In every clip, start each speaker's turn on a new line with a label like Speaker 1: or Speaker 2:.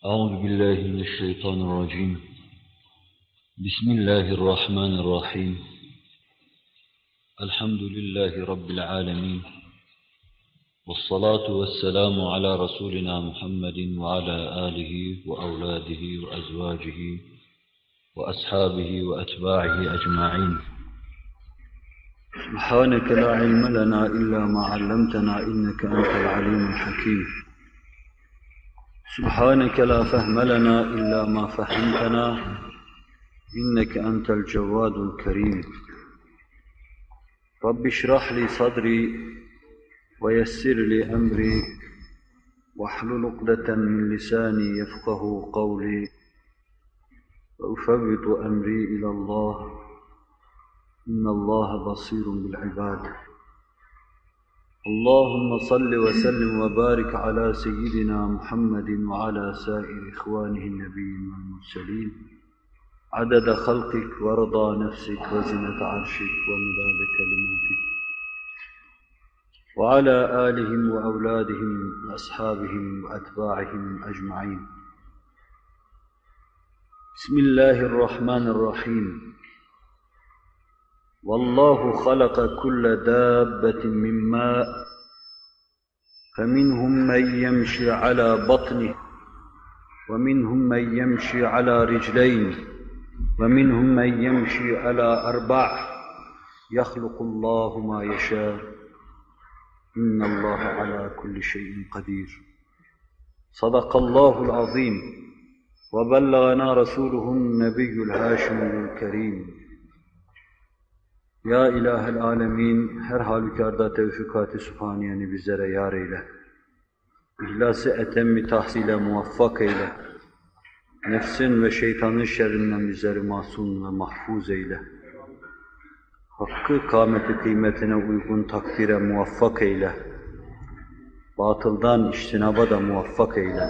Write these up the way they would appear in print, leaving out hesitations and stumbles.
Speaker 1: أعوذ بالله من الشيطان الرجيم. بسم الله الرحمن الرحيم. الحمد لله رب العالمين، والصلاة والسلام على رسولنا محمد وعلى آله وأولاده وأزواجه وأصحابه وأتباعه أجمعين. سبحانك لا علم لنا إلا ما علمتنا إنك أنت العليم الحكيم. سبحانك لا فهم لنا إلا ما فهمتنا إنك أنت الجواد الكريم. رب اشرح لي صدري ويسر لي أمري واحلل عقدة من لساني يفقه قولي وأفوض أمري إلى الله إن الله بصير بالعباد. اللهم صل وسلم وبارك على سيدنا محمد وعلى سائر إخوانه النبيين والمرسلين عدد خلقك ورضا نفسك وزنة عرشك ومداد كلماتك وعلى آلهم وأولادهم وأصحابهم وأتباعهم أجمعين. بسم الله الرحمن الرحيم. والله خلق كل دابة من ماء فمنهم من يمشي على بطنه ومنهم من يمشي على رجلين ومنهم من يمشي على أربع يخلق الله ما يشاء إن الله على كل شيء قدير. صدق الله العظيم وبلغنا رسوله النبي الهاشمي الكريم. Ya İlahel Alemin, her halükarda tevfikat-ı sübhaniyeni bizlere yar eyle. İhlas-ı etemmi tahsile muvaffak eyle. Nefsin ve şeytanın şerrinden bizleri masum ve mahfuz eyle. Hakkı kâmeti kıymetine uygun takdire muvaffak eyle. Batıldan iştinaba da muvaffak eyle.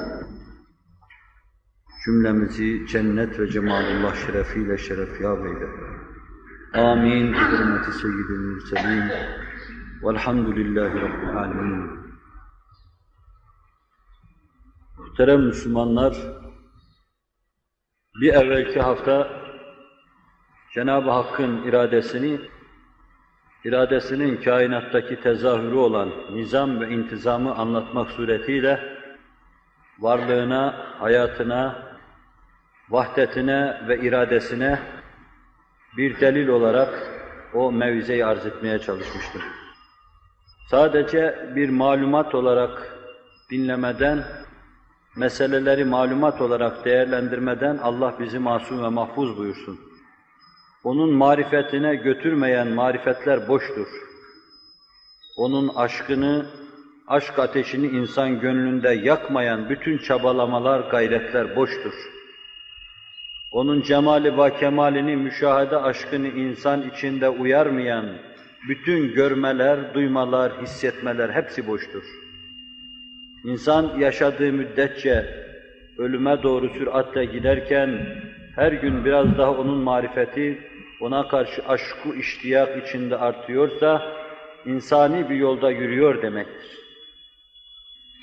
Speaker 1: Cümlemizi cennet ve cemalullah şerefiyle şerefyâb eyle. Amin. Hürmeti seyyid-i mürselin. Velhamdülillahi Rabbil alemin. Muhterem Müslümanlar, bir evvelki hafta Cenab-ı Hakk'ın iradesinin kainattaki tezahürü olan nizam ve intizamı anlatmak suretiyle varlığına, hayatına, vahdetine ve iradesine bir delil olarak o mevizeyi arz etmeye çalışmıştım. Sadece bir malumat olarak dinlemeden, meseleleri malumat olarak değerlendirmeden Allah bizi masum ve mahfuz buyursun. Onun marifetine götürmeyen marifetler boştur. Onun aşkını, aşk ateşini insan gönlünde yakmayan bütün çabalamalar, gayretler boştur. Onun cemali ve kemalini, müşahede aşkını insan içinde uyarmayan bütün görmeler, duymalar, hissetmeler hepsi boştur. İnsan yaşadığı müddetçe ölüme doğru süratle giderken her gün biraz daha onun marifeti, ona karşı aşku, iştiyak içinde artıyorsa insani bir yolda yürüyor demektir.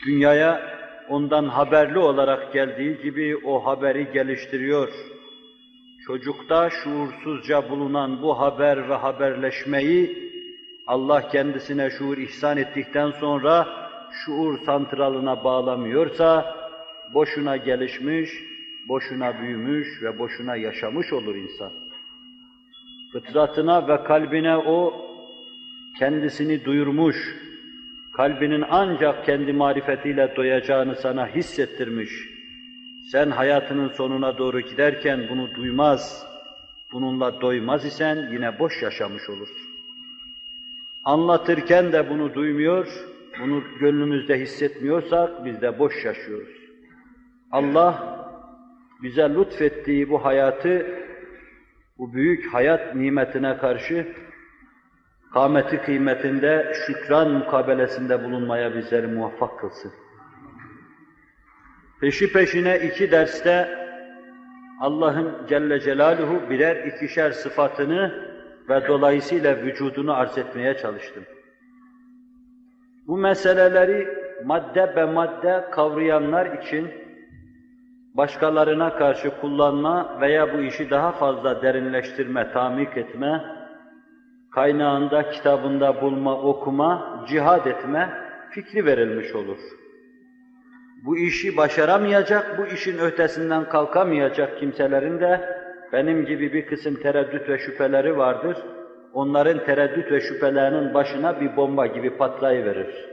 Speaker 1: Dünyaya ondan haberli olarak geldiği gibi o haberi geliştiriyor. Çocukta şuursuzca bulunan bu haber ve haberleşmeyi Allah kendisine şuur ihsan ettikten sonra şuur santralına bağlamıyorsa boşuna gelişmiş, boşuna büyümüş ve boşuna yaşamış olur insan. Fıtratına ve kalbine o kendisini duyurmuş, kalbinin ancak kendi marifetiyle doyacağını sana hissettirmiş. Sen hayatının sonuna doğru giderken bunu duymaz, bununla doymaz isen yine boş yaşamış olursun. Anlatırken de bunu duymuyor, bunu gönlümüzde hissetmiyorsak biz de boş yaşıyoruz. Allah bize lütfettiği bu hayatı, bu büyük hayat nimetine karşı kâmeti kıymetinde şükran mukabelesinde bulunmaya bizleri muvaffak kılsın. Peşi peşine 2 derste Allah'ın Celle Celaluhu birer ikişer sıfatını ve dolayısıyla vücudunu arz etmeye çalıştım. Bu meseleleri madde be madde kavrayanlar için başkalarına karşı kullanma veya bu işi daha fazla derinleştirme, tamik etme, kaynağında, kitabında bulma, okuma, cihad etme fikri verilmiş olur. Bu işi başaramayacak, bu işin ötesinden kalkamayacak kimselerin de benim gibi bir kısım tereddüt ve şüpheleri vardır. Onların tereddüt ve şüphelerinin başına bir bomba gibi patlayıverir.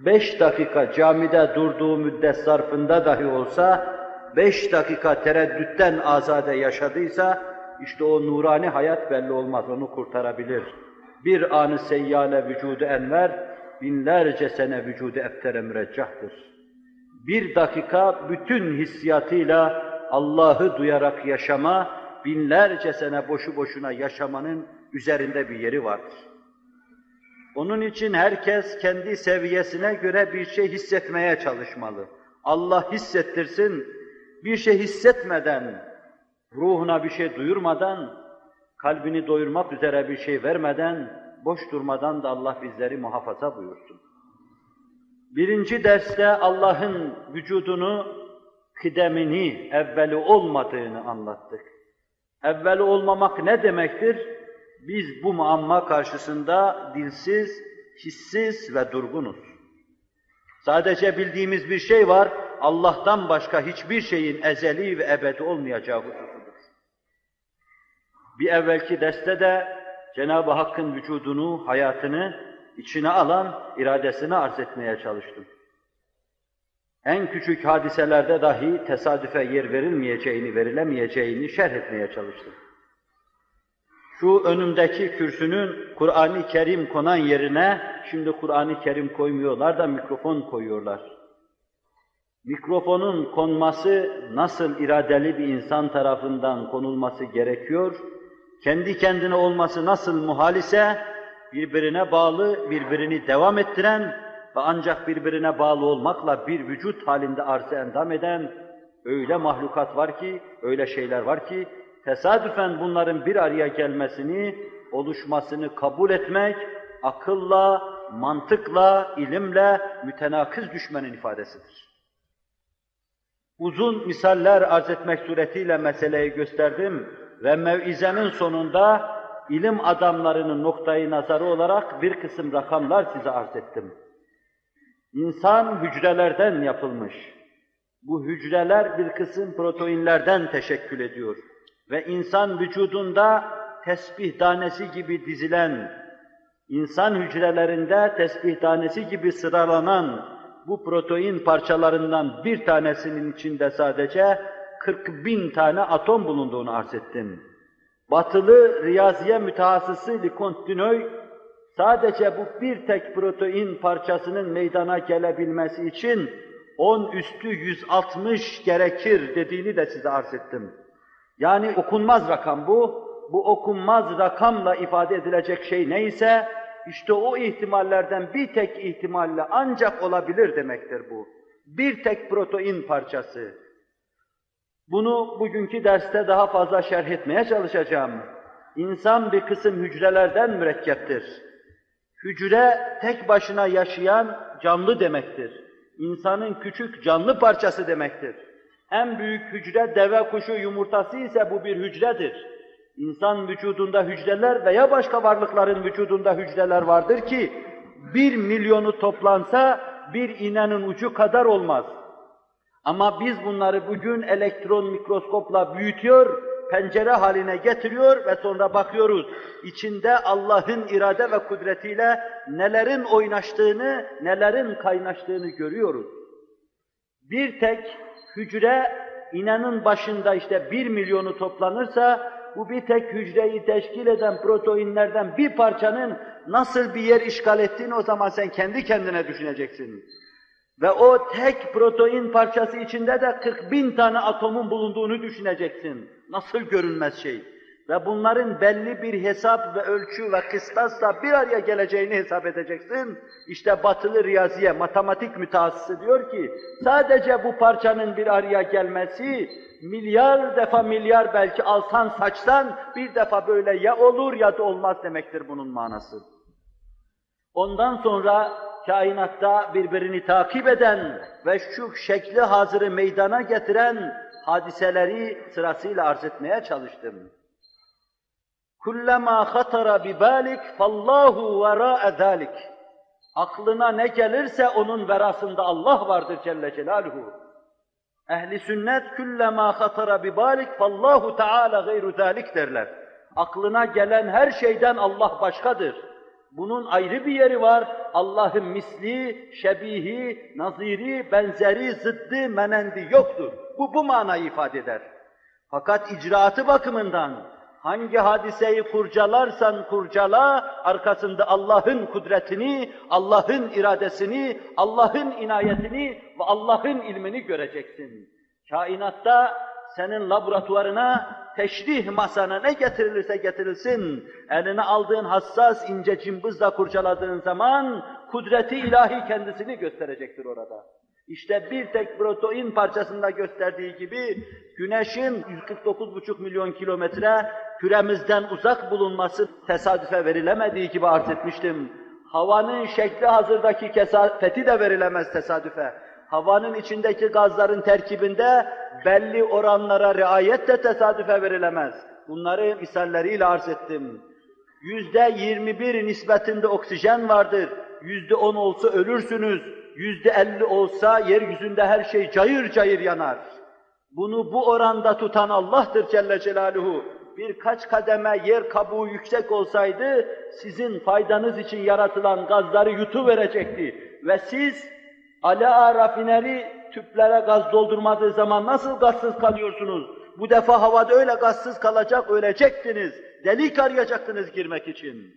Speaker 1: 5 dakika camide durduğu müddet zarfında dahi olsa, 5 dakika tereddütten azade yaşadıysa, işte o nurani hayat belli olmaz, onu kurtarabilir. Bir anı seyyale vücudu enver, binlerce sene vücudu eftere müreccahtır. Bir dakika bütün hissiyatıyla Allah'ı duyarak yaşama, binlerce sene boşu boşuna yaşamanın üzerinde bir yeri vardır. Onun için herkes kendi seviyesine göre bir şey hissetmeye çalışmalı. Allah hissettirsin, bir şey hissetmeden, ruhuna bir şey duyurmadan, kalbini doyurmak üzere bir şey vermeden, boş durmadan da Allah bizleri muhafaza buyursun. Birinci derste Allah'ın vücudunu, kıdemini, evveli olmadığını anlattık. Evveli olmamak ne demektir? Biz bu muamma karşısında dilsiz, hissiz ve durgunuz. Sadece bildiğimiz bir şey var, Allah'tan başka hiçbir şeyin ezeli ve ebedi olmayacağı hususudur. Bir evvelki derste de Cenab-ı Hakk'ın vücudunu, hayatını içine alan iradesini arz etmeye çalıştım. En küçük hadiselerde dahi tesadüfe yer verilmeyeceğini, verilemeyeceğini şerh etmeye çalıştım. Şu önümdeki kürsünün Kur'an-ı Kerim konan yerine şimdi Kur'an-ı Kerim koymuyorlar da mikrofon koyuyorlar. Mikrofonun konması nasıl iradeli bir insan tarafından konulması gerekiyor, kendi kendine olması nasıl muhal ise birbirine bağlı, birbirini devam ettiren ve ancak birbirine bağlı olmakla bir vücut halinde arz-ı endam eden öyle mahlukat var ki, öyle şeyler var ki, tesadüfen bunların bir araya gelmesini, oluşmasını kabul etmek, akılla, mantıkla, ilimle mütenakız düşmenin ifadesidir. Uzun misaller arz etmek suretiyle meseleyi gösterdim ve mev'izemin sonunda ilim adamlarının noktayı nazarı olarak bir kısım rakamlar size arz ettim. İnsan hücrelerden yapılmış. Bu hücreler bir kısım proteinlerden teşekkül ediyor. Ve insan vücudunda tesbih tanesi gibi dizilen, insan hücrelerinde tesbih tanesi gibi sıralanan bu protein parçalarından bir tanesinin içinde sadece 40.000 tane atom bulunduğunu arz ettim. Batılı riyaziye mütehassısı Leconte Dunoy, sadece bu bir tek protein parçasının meydana gelebilmesi için 10 üstü 160 gerekir dediğini de size arz ettim. Yani okunmaz rakam bu. Bu okunmaz rakamla ifade edilecek şey neyse, işte o ihtimallerden bir tek ihtimalle ancak olabilir demektir bu. Bir tek protein parçası. Bunu bugünkü derste daha fazla şerh etmeye çalışacağım. İnsan bir kısım hücrelerden mürekkeptir. Hücre tek başına yaşayan canlı demektir. İnsanın küçük canlı parçası demektir. En büyük hücre deve kuşu yumurtası ise bu bir hücredir. İnsan vücudunda hücreler veya başka varlıkların vücudunda hücreler vardır ki 1 milyonu toplansa bir iğnenin ucu kadar olmaz. Ama biz bunları bugün elektron mikroskopla büyütüyor, pencere haline getiriyor ve sonra bakıyoruz. İçinde Allah'ın irade ve kudretiyle nelerin oynaştığını, nelerin kaynaştığını görüyoruz. Bir tek hücre iğnenin başında işte 1 milyonu toplanırsa, bu bir tek hücreyi teşkil eden proteinlerden bir parçanın nasıl bir yer işgal ettiğini o zaman sen kendi kendine düşüneceksin. Ve o tek protein parçası içinde de 40.000 tane atomun bulunduğunu düşüneceksin. Nasıl görünmez şey. Ve bunların belli bir hesap ve ölçü ve kıstasla bir araya geleceğini hesap edeceksin. İşte batılı riyaziye, matematik mütehassısı diyor ki, sadece bu parçanın bir araya gelmesi, milyar defa milyar belki alsan saçsan, bir defa böyle ya olur ya da olmaz demektir bunun manası. Ondan sonra kainatta birbirini takip eden ve şu şekli hazırı meydana getiren hadiseleri sırasıyla arz etmeye çalıştım. Kullama hatara bibalik fallahu vera'a zalik. Aklına ne gelirse onun verasında Allah vardır Celle Celaluhu. Ehli sünnet kullama hatara bibalik fallahu Teala gayru zalik derler. Aklına gelen her şeyden Allah başkadır. Bunun ayrı bir yeri var. Allah'ın misli, şebihi, naziri, benzeri, zıddı, menendi yoktur. Bu manayı ifade eder. Fakat icraatı bakımından hangi hadiseyi kurcalarsan kurcala, arkasında Allah'ın kudretini, Allah'ın iradesini, Allah'ın inayetini ve Allah'ın ilmini göreceksin. Kainatta senin laboratuvarına, teşrih masana ne getirilirse getirilsin, eline aldığın hassas ince cımbızla kurcaladığın zaman kudreti ilahi kendisini gösterecektir orada. İşte bir tek protein parçasında gösterdiği gibi Güneş'in 149,5 milyon kilometre küremizden uzak bulunması tesadüfe verilemediği gibi arz etmiştim. Havanın şekli hazırdaki kesafeti de verilemez tesadüfe. Havanın içindeki gazların terkibinde belli oranlara riayet de tesadüfe verilemez. Bunları misalleriyle arz ettim. %21 nispetinde oksijen vardır. %10 olsa ölürsünüz. %50 olsa yeryüzünde her şey cayır cayır yanar. Bunu bu oranda tutan Allah'tır Celle Celaluhu. Birkaç kademe yer kabuğu yüksek olsaydı, sizin faydanız için yaratılan gazları yutuverecekti. Ve siz, Ala rafineri tüplere gaz doldurmadığı zaman nasıl gazsız kalıyorsunuz? Bu defa havada öyle gazsız kalacak, ölecektiniz. Delik arayacaktınız girmek için.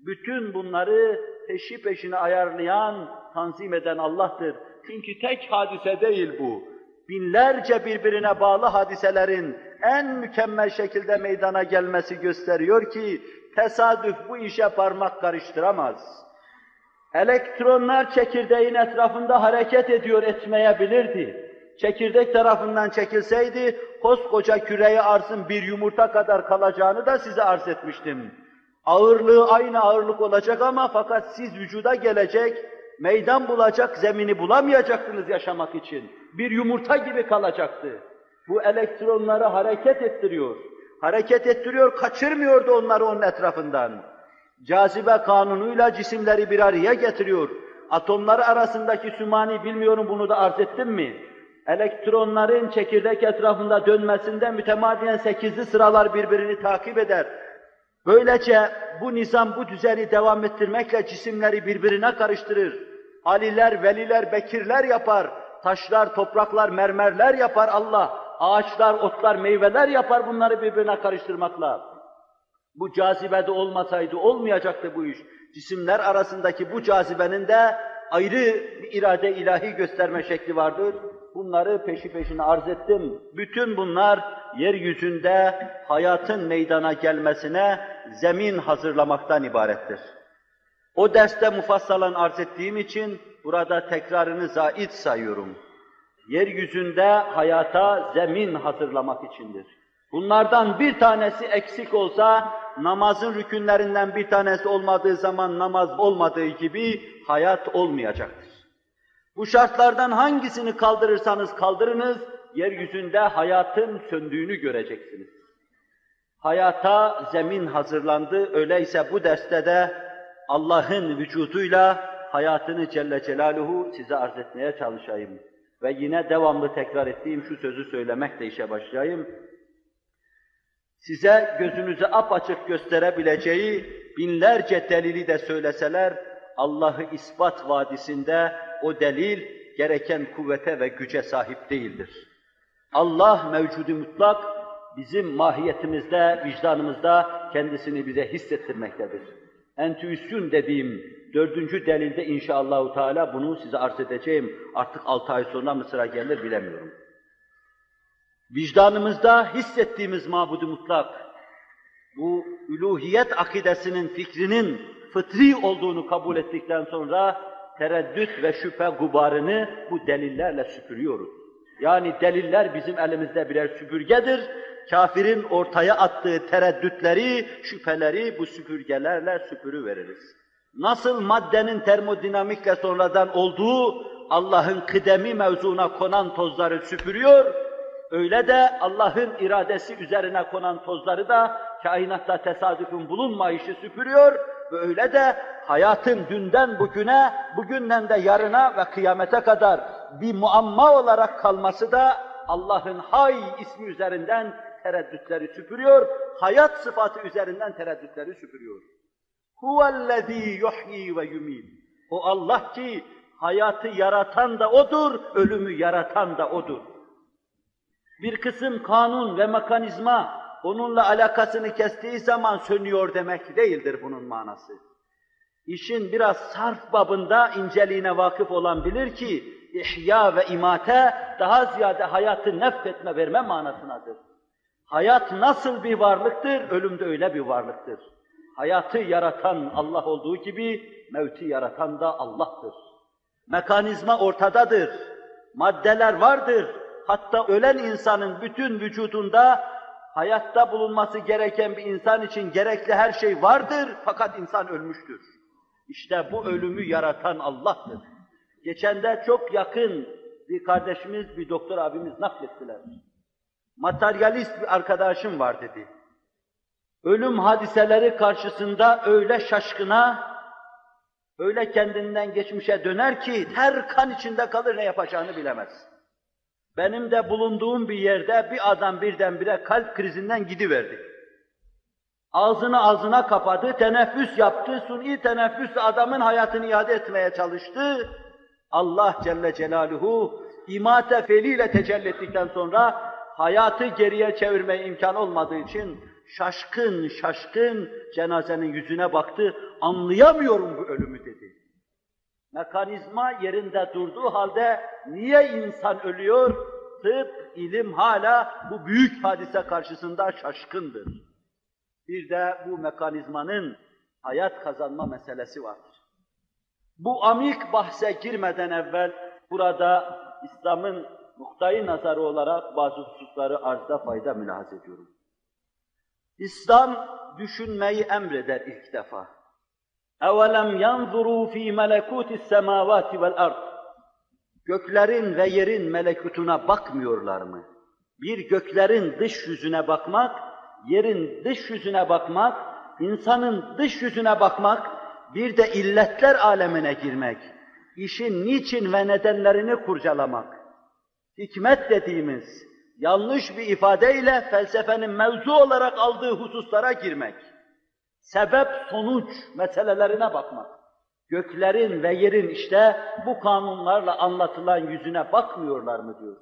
Speaker 1: Bütün bunları peşi peşine ayarlayan, tanzim eden Allah'tır. Çünkü tek hadise değil bu. Binlerce birbirine bağlı hadiselerin en mükemmel şekilde meydana gelmesi gösteriyor ki tesadüf bu işe parmak karıştıramaz. Elektronlar çekirdeğin etrafında hareket ediyor, etmeyebilirdi. Çekirdek tarafından çekilseydi koskoca küreye arzın bir yumurta kadar kalacağını da size arz etmiştim. Ağırlığı aynı ağırlık olacak ama fakat siz vücuda gelecek, meydan bulacak zemini bulamayacaktınız yaşamak için. Bir yumurta gibi kalacaktı. Bu elektronları hareket ettiriyor. Hareket ettiriyor, kaçırmıyordu onları onun etrafından. Cazibe kanunuyla cisimleri bir araya getiriyor. Atomlar arasındaki sümani bilmiyorum bunu da arz ettim mi? Elektronların çekirdek etrafında dönmesinde mütemadiyen 8'li sıralar birbirini takip eder. Böylece bu nizam, bu düzeni devam ettirmekle cisimleri birbirine karıştırır. Aliler, veliler, bekirler yapar. Taşlar, topraklar, mermerler yapar Allah. Ağaçlar, otlar, meyveler yapar bunları birbirine karıştırmakla. Bu cazibede olmasaydı olmayacaktı bu iş. Cisimler arasındaki bu cazibenin de ayrı bir irade ilahi gösterme şekli vardır. Bunları peşi peşine arz ettim. Bütün bunlar yeryüzünde hayatın meydana gelmesine zemin hazırlamaktan ibarettir. O derste mufassalan arz ettiğim için burada tekrarını zait sayıyorum. Yeryüzünde hayata zemin hazırlamak içindir. Bunlardan bir tanesi eksik olsa, namazın rükünlerinden bir tanesi olmadığı zaman namaz olmadığı gibi hayat olmayacaktır. Bu şartlardan hangisini kaldırırsanız kaldırınız, yeryüzünde hayatın söndüğünü göreceksiniz. Hayata zemin hazırlandı, öyleyse bu derste de Allah'ın vücuduyla hayatını Celle Celaluhu size arz etmeye çalışayım. Ve yine devamlı tekrar ettiğim şu sözü söylemekle işe başlayayım. Size gözünüze apaçık gösterebileceği binlerce delili de söyleseler, Allah'ı ispat vadisinde o delil gereken kuvvete ve güce sahip değildir. Allah mevcudu mutlak, bizim mahiyetimizde, vicdanımızda kendisini bize hissettirmektedir. Entüisyon dediğim 4. delilde inşallahü teala bunu size arz edeceğim. Artık 6 ay sonra mı sıra gelir bilemiyorum. Vicdanımızda hissettiğimiz mabud-u mutlak, bu üluhiyet akidesinin fikrinin fıtri olduğunu kabul ettikten sonra tereddüt ve şüphe gubarını bu delillerle süpürüyoruz. Yani deliller bizim elimizde birer süpürgedir. Kafirin ortaya attığı tereddütleri, şüpheleri bu süpürgelerle süpürüveririz. Nasıl maddenin termodinamikle sonradan olduğu Allah'ın kıdemi mevzuna konan tozları süpürüyor, Öyle de Allah'ın iradesi üzerine konan tozları da kainatta tesadüfün bulunmayışı süpürüyor ve öyle de hayatın dünden bugüne, bugünden de yarına ve kıyamete kadar bir muamma olarak kalması da Allah'ın Hay ismi üzerinden tereddütleri süpürüyor, hayat sıfatı üzerinden tereddütleri süpürüyor. Huvellezî yuhyi ve yumît. O Allah ki hayatı yaratan da O'dur, ölümü yaratan da O'dur. Bir kısım kanun ve mekanizma onunla alakasını kestiği zaman sönüyor demek değildir bunun manası. İşin biraz sarf babında inceliğine vakıf olan bilir ki ihya ve imate daha ziyade hayatı nefretme verme manasınadır. Hayat nasıl bir varlıktır? Ölüm de öyle bir varlıktır. Hayatı yaratan Allah olduğu gibi mevti yaratan da Allah'tır. Mekanizma ortadadır. Maddeler vardır. Hatta ölen insanın bütün vücudunda hayatta bulunması gereken bir insan için gerekli her şey vardır fakat insan ölmüştür. İşte bu ölümü yaratan Allah'tır. Geçen de çok yakın bir kardeşimiz, bir doktor abimiz naklettiler. Materyalist bir arkadaşım var dedi. Ölüm hadiseleri karşısında öyle şaşkına, öyle kendinden geçmişe döner ki ter kan içinde kalır, ne yapacağını bilemez. Benim de bulunduğum bir yerde bir adam birdenbire kalp krizinden gidiverdi. Ağzına kapadı, teneffüs yaptı, suni teneffüsle adamın hayatını iade etmeye çalıştı. Allah Celle Celaluhu imate feliyle tecelli ettikten sonra hayatı geriye çevirmeye imkan olmadığı için şaşkın cenazenin yüzüne baktı, anlayamıyorum bu ölümü dedi. Mekanizma yerinde durduğu halde niye insan ölüyor? Tıp, ilim hala bu büyük hadise karşısında şaşkındır. Bir de bu mekanizmanın hayat kazanma meselesi vardır. Bu amik bahse girmeden evvel burada İslam'ın noktayı nazarı olarak bazı hususları arzda fayda mülahaz ediyorum. İslam düşünmeyi emreder ilk defa. اَوَلَمْ يَنْظُرُوا ف۪ي مَلَكُوتِ السَّمَاوَاتِ وَالْاَرْضِ. Göklerin ve yerin melekutuna bakmıyorlar mı? Bir göklerin dış yüzüne bakmak, yerin dış yüzüne bakmak, insanın dış yüzüne bakmak, bir de illetler alemine girmek, işin niçin ve nedenlerini kurcalamak, hikmet dediğimiz yanlış bir ifadeyle felsefenin mevzu olarak aldığı hususlara girmek, sebep-sonuç meselelerine bakmak, göklerin ve yerin işte bu kanunlarla anlatılan yüzüne bakmıyorlar mı diyor.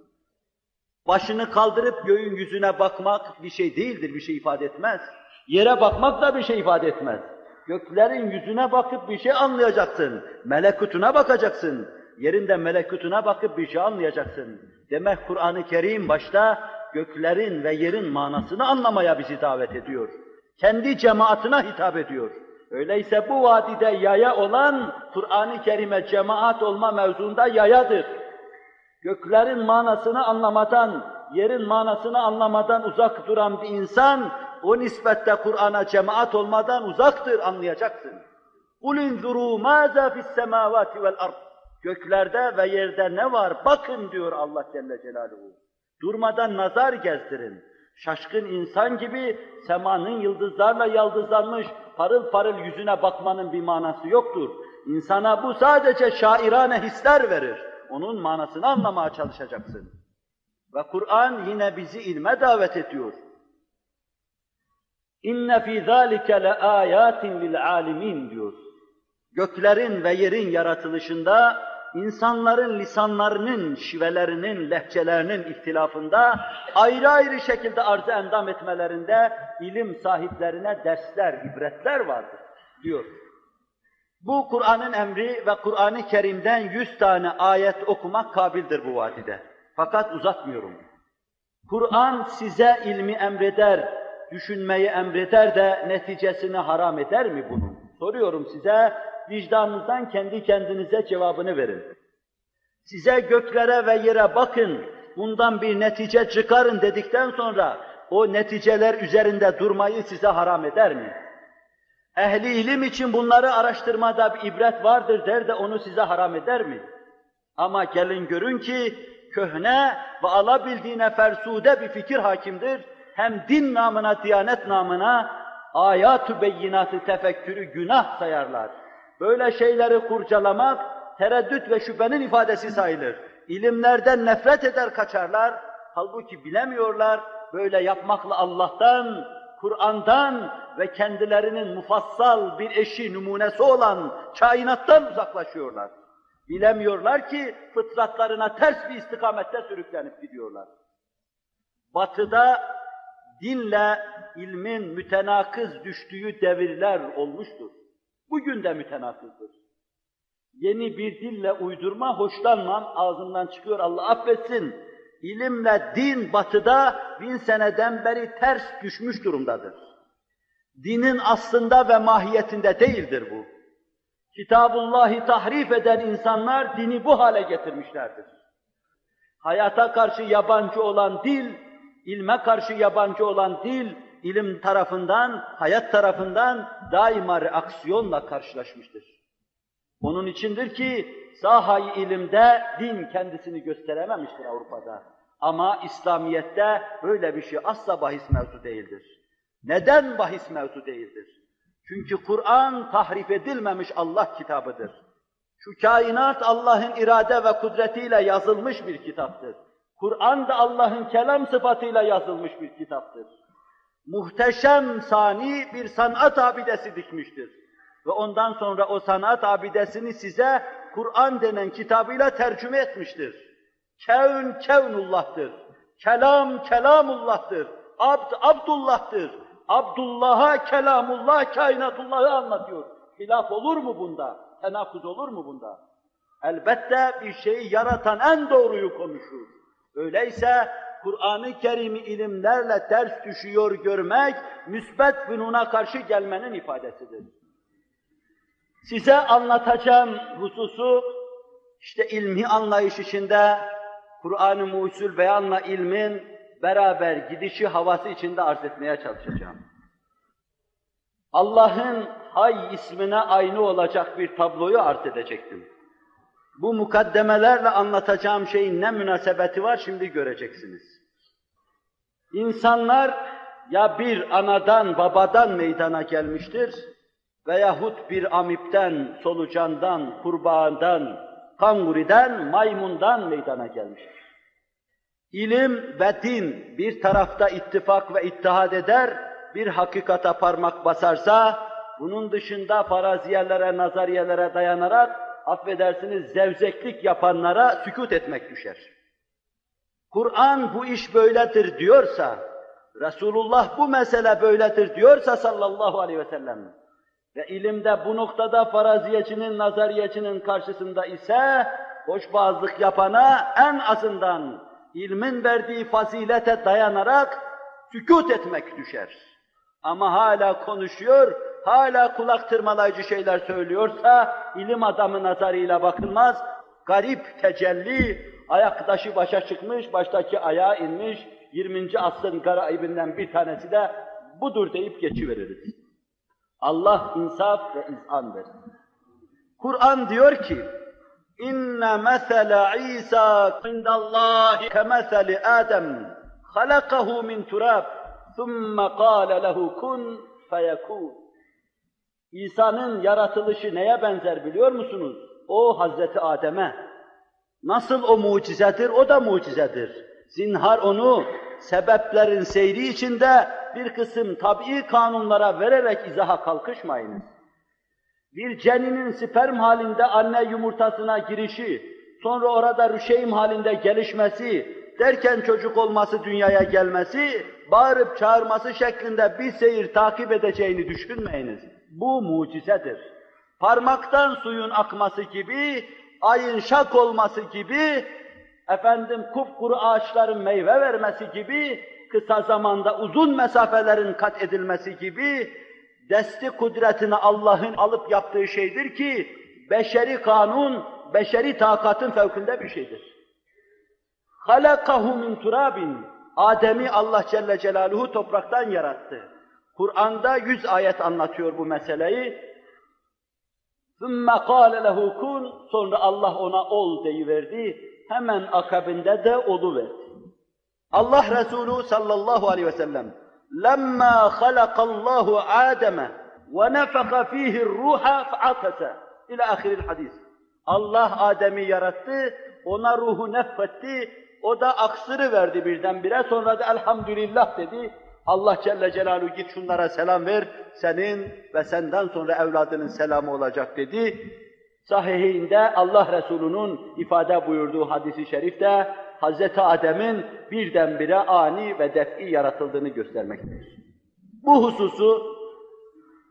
Speaker 1: Başını kaldırıp göğün yüzüne bakmak bir şey değildir, bir şey ifade etmez. Yere bakmak da bir şey ifade etmez. Göklerin yüzüne bakıp bir şey anlayacaksın, melekutuna bakacaksın. Yerin de melekutuna bakıp bir şey anlayacaksın. Demek Kur'an-ı Kerim başta göklerin ve yerin manasını anlamaya bizi davet ediyor. Kendi cemaatine hitap ediyor. Öyleyse bu vadide yaya olan, Kur'an-ı Kerim'e cemaat olma mevzuunda yayadır. Göklerin manasını anlamadan, yerin manasını anlamadan uzak duran bir insan, o nispette Kur'an'a cemaat olmadan uzaktır, anlayacaksın. قُلْ اِنْذُرُوا مَاذَا فِي السَّمَاوَاتِ وَالْاَرْضِ. Göklerde ve yerde ne var? Bakın diyor Allah Celle Celaluhu. Durmadan nazar gezdirin. Şaşkın insan gibi semanın yıldızlarla yaldızlanmış parıl parıl yüzüne bakmanın bir manası yoktur. İnsana bu sadece şairane hisler verir. Onun manasını anlamaya çalışacaksın. Ve Kur'an yine bizi ilme davet ediyor. İnne fî zâlike le âyâtin lil âlimîn diyor. Göklerin ve yerin yaratılışında, insanların lisanlarının, şivelerinin, lehçelerinin ihtilafında, ayrı ayrı şekilde arz-ı endam etmelerinde ilim sahiplerine dersler, ibretler vardır diyor. Bu Kur'an'ın emri ve Kur'an-ı Kerim'den 100 tane ayet okumak kabildir bu vadide. Fakat uzatmıyorum. Kur'an size ilmi emreder, düşünmeyi emreder de neticesini haram eder mi bunun? Soruyorum size, vicdanınızdan kendi kendinize cevabını verin. Size göklere ve yere bakın, bundan bir netice çıkarın dedikten sonra o neticeler üzerinde durmayı size haram eder mi? Ehli ilim için bunları araştırmada bir ibret vardır der de onu size haram eder mi? Ama gelin görün ki köhne ve alabildiğine fersude bir fikir hakimdir. Hem din namına, diyanet namına ayat-ı beyinatı tefekkürü günah sayarlar. Böyle şeyleri kurcalamak, tereddüt ve şüphenin ifadesi sayılır. İlimlerden nefret eder kaçarlar, halbuki bilemiyorlar, böyle yapmakla Allah'tan, Kur'an'dan ve kendilerinin mufassal bir eşi, numunesi olan kainattan uzaklaşıyorlar. Bilemiyorlar ki fıtratlarına ters bir istikamette sürüklenip gidiyorlar. Batı'da dinle ilmin mütenakız düştüğü devirler olmuştur. Bugün de mütenakızdır. Yeni bir dille uydurma, hoşlanmam, ağzımdan çıkıyor, Allah affetsin. İlimle din Batı'da 1000 seneden beri ters düşmüş durumdadır. Dinin aslında ve mahiyetinde değildir bu. Kitabullah'ı tahrif eden insanlar dini bu hale getirmişlerdir. Hayata karşı yabancı olan dil, ilme karşı yabancı olan dil, ilim tarafından, hayat tarafından daima reaksiyonla karşılaşmıştır. Onun içindir ki sahayı ilimde din kendisini gösterememiştir Avrupa'da. Ama İslamiyet'te böyle bir şey asla bahis mevzu değildir. Neden bahis mevzu değildir? Çünkü Kur'an tahrif edilmemiş Allah kitabıdır. Şu kainat Allah'ın irade ve kudretiyle yazılmış bir kitaptır. Kur'an da Allah'ın kelam sıfatıyla yazılmış bir kitaptır. Muhteşem sani bir sanat abidesi dikmiştir. Ve ondan sonra o sanat abidesini size Kur'an denen kitabıyla tercüme etmiştir. Kevn, kevnullah'tır. Kelam, kelamullah'tır. Abd, abdullah'tır. Abdullah'a kelamullah, kainatullah'ı anlatıyor. Hilaf olur mu bunda? Tenakuz olur mu bunda? Elbette bir şeyi yaratan en doğruyu konuşur. Öyleyse Kur'an-ı Kerim'i ilimlerle ters düşüyor görmek, müsbet fünuna karşı gelmenin ifadesidir. Size anlatacağım hususu, işte ilmi anlayış içinde, Kur'an-ı Mucizül Beyan'la ilmin beraber gidişi havası içinde arz etmeye çalışacağım. Allah'ın Hay ismine aynı olacak bir tabloyu arz edecektim. Bu mukaddemelerle anlatacağım şeyin ne münasebeti var şimdi göreceksiniz. İnsanlar ya bir anadan, babadan meydana gelmiştir veyahut bir amipten, solucandan, kurbağadan, kanguriden, maymundan meydana gelmiştir. İlim ve din bir tarafta ittifak ve ittihad eder, bir hakikata parmak basarsa, bunun dışında faraziyelere, nazariyelere dayanarak, affedersiniz zevzeklik yapanlara sükût etmek düşer. Kur'an bu iş böyledir diyorsa, Resulullah bu mesele böyledir diyorsa sallallahu aleyhi ve sellem ve ilimde bu noktada faraziyecinin, nazariyecinin karşısında ise hoşbazlık yapana en azından ilmin verdiği fazilete dayanarak sükût etmek düşer. Ama hala konuşuyor, hala kulak tırmalayıcı şeyler söylüyorsa ilim adamı nazarıyla bakılmaz, garip tecelli, ayaktaşı başa çıkmış, baştaki ayağa inmiş, 20. asrın garaibinden bir tanesi de budur deyip geçiveririz. Allah insaf ve izan versin. Kur'an diyor ki, İnne mesele İsa indallahi kemeseli Adem halakahu min turab thumme kâle lehu kun feyekûn. İsa'nın yaratılışı neye benzer biliyor musunuz? O Hazreti Adem'e. Nasıl o mucizedir? O da mucizedir. Zinhar onu sebeplerin seyri içinde bir kısım tabii kanunlara vererek izaha kalkışmayınız. Bir ceninin sperm halinde anne yumurtasına girişi, sonra orada rüşeym halinde gelişmesi, derken çocuk olması, dünyaya gelmesi, bağırıp çağırması şeklinde bir seyir takip edeceğini düşünmeyiniz. Bu mucizedir. Parmaktan suyun akması gibi, ayın şak olması gibi, kupkuru ağaçların meyve vermesi gibi, kısa zamanda uzun mesafelerin kat edilmesi gibi, desti kudretini Allah'ın alıp yaptığı şeydir ki, beşeri kanun, beşeri takatın fevkinde bir şeydir. خَلَقَهُ مِنْ تُرَابٍ Adem'i Allah Celle Celaluhu topraktan yarattı. Kur'an'da 100 ayet anlatıyor bu meseleyi. ثُمَّ قَالَ لَهُ كُنْ Sonra Allah ona ol deyiverdi.
Speaker 2: hemen akabinde de oluverdi. Allah Resulü sallallahu aleyhi ve sellem لَمَّا خَلَقَ اللّٰهُ آدَمَ وَنَفَخَ ف۪يهِ الرُّوحَ فَعَقَسَ İlâ ahiril hadis. Allah Adem'i yarattı, ona ruhu nefetti, o da aksırıverdi birdenbire, sonra da elhamdülillah dedi. Allah Celle Celaluhu git şunlara selam ver, senin ve senden sonra evladının selamı olacak dedi. Sahihinde Allah Resulü'nün ifade buyurduğu hadis-i şerifte Hz. Adem'in birdenbire ani ve def'i yaratıldığını göstermektedir. Bu hususu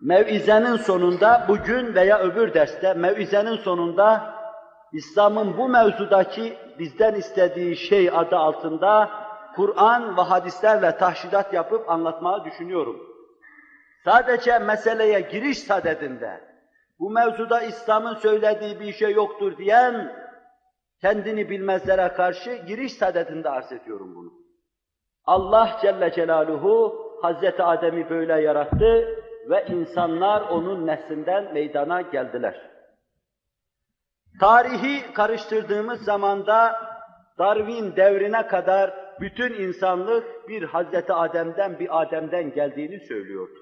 Speaker 2: mev'izenin sonunda, bugün veya öbür derste mev'izenin sonunda İslam'ın bu mevzudaki bizden istediği şey adı altında Kur'an ve hadislerle tahşidat yapıp anlatmayı düşünüyorum. Sadece meseleye giriş sadedinde, bu mevzuda İslam'ın söylediği bir şey yoktur diyen, kendini bilmezlere karşı giriş sadedinde arz ediyorum bunu. Allah Celle Celaluhu Hazreti Adem'i böyle yarattı ve insanlar onun neslinden meydana geldiler. Tarihi karıştırdığımız zamanda Darwin devrine kadar bütün insanlık bir Hazreti Adem'den geldiğini söylüyordu.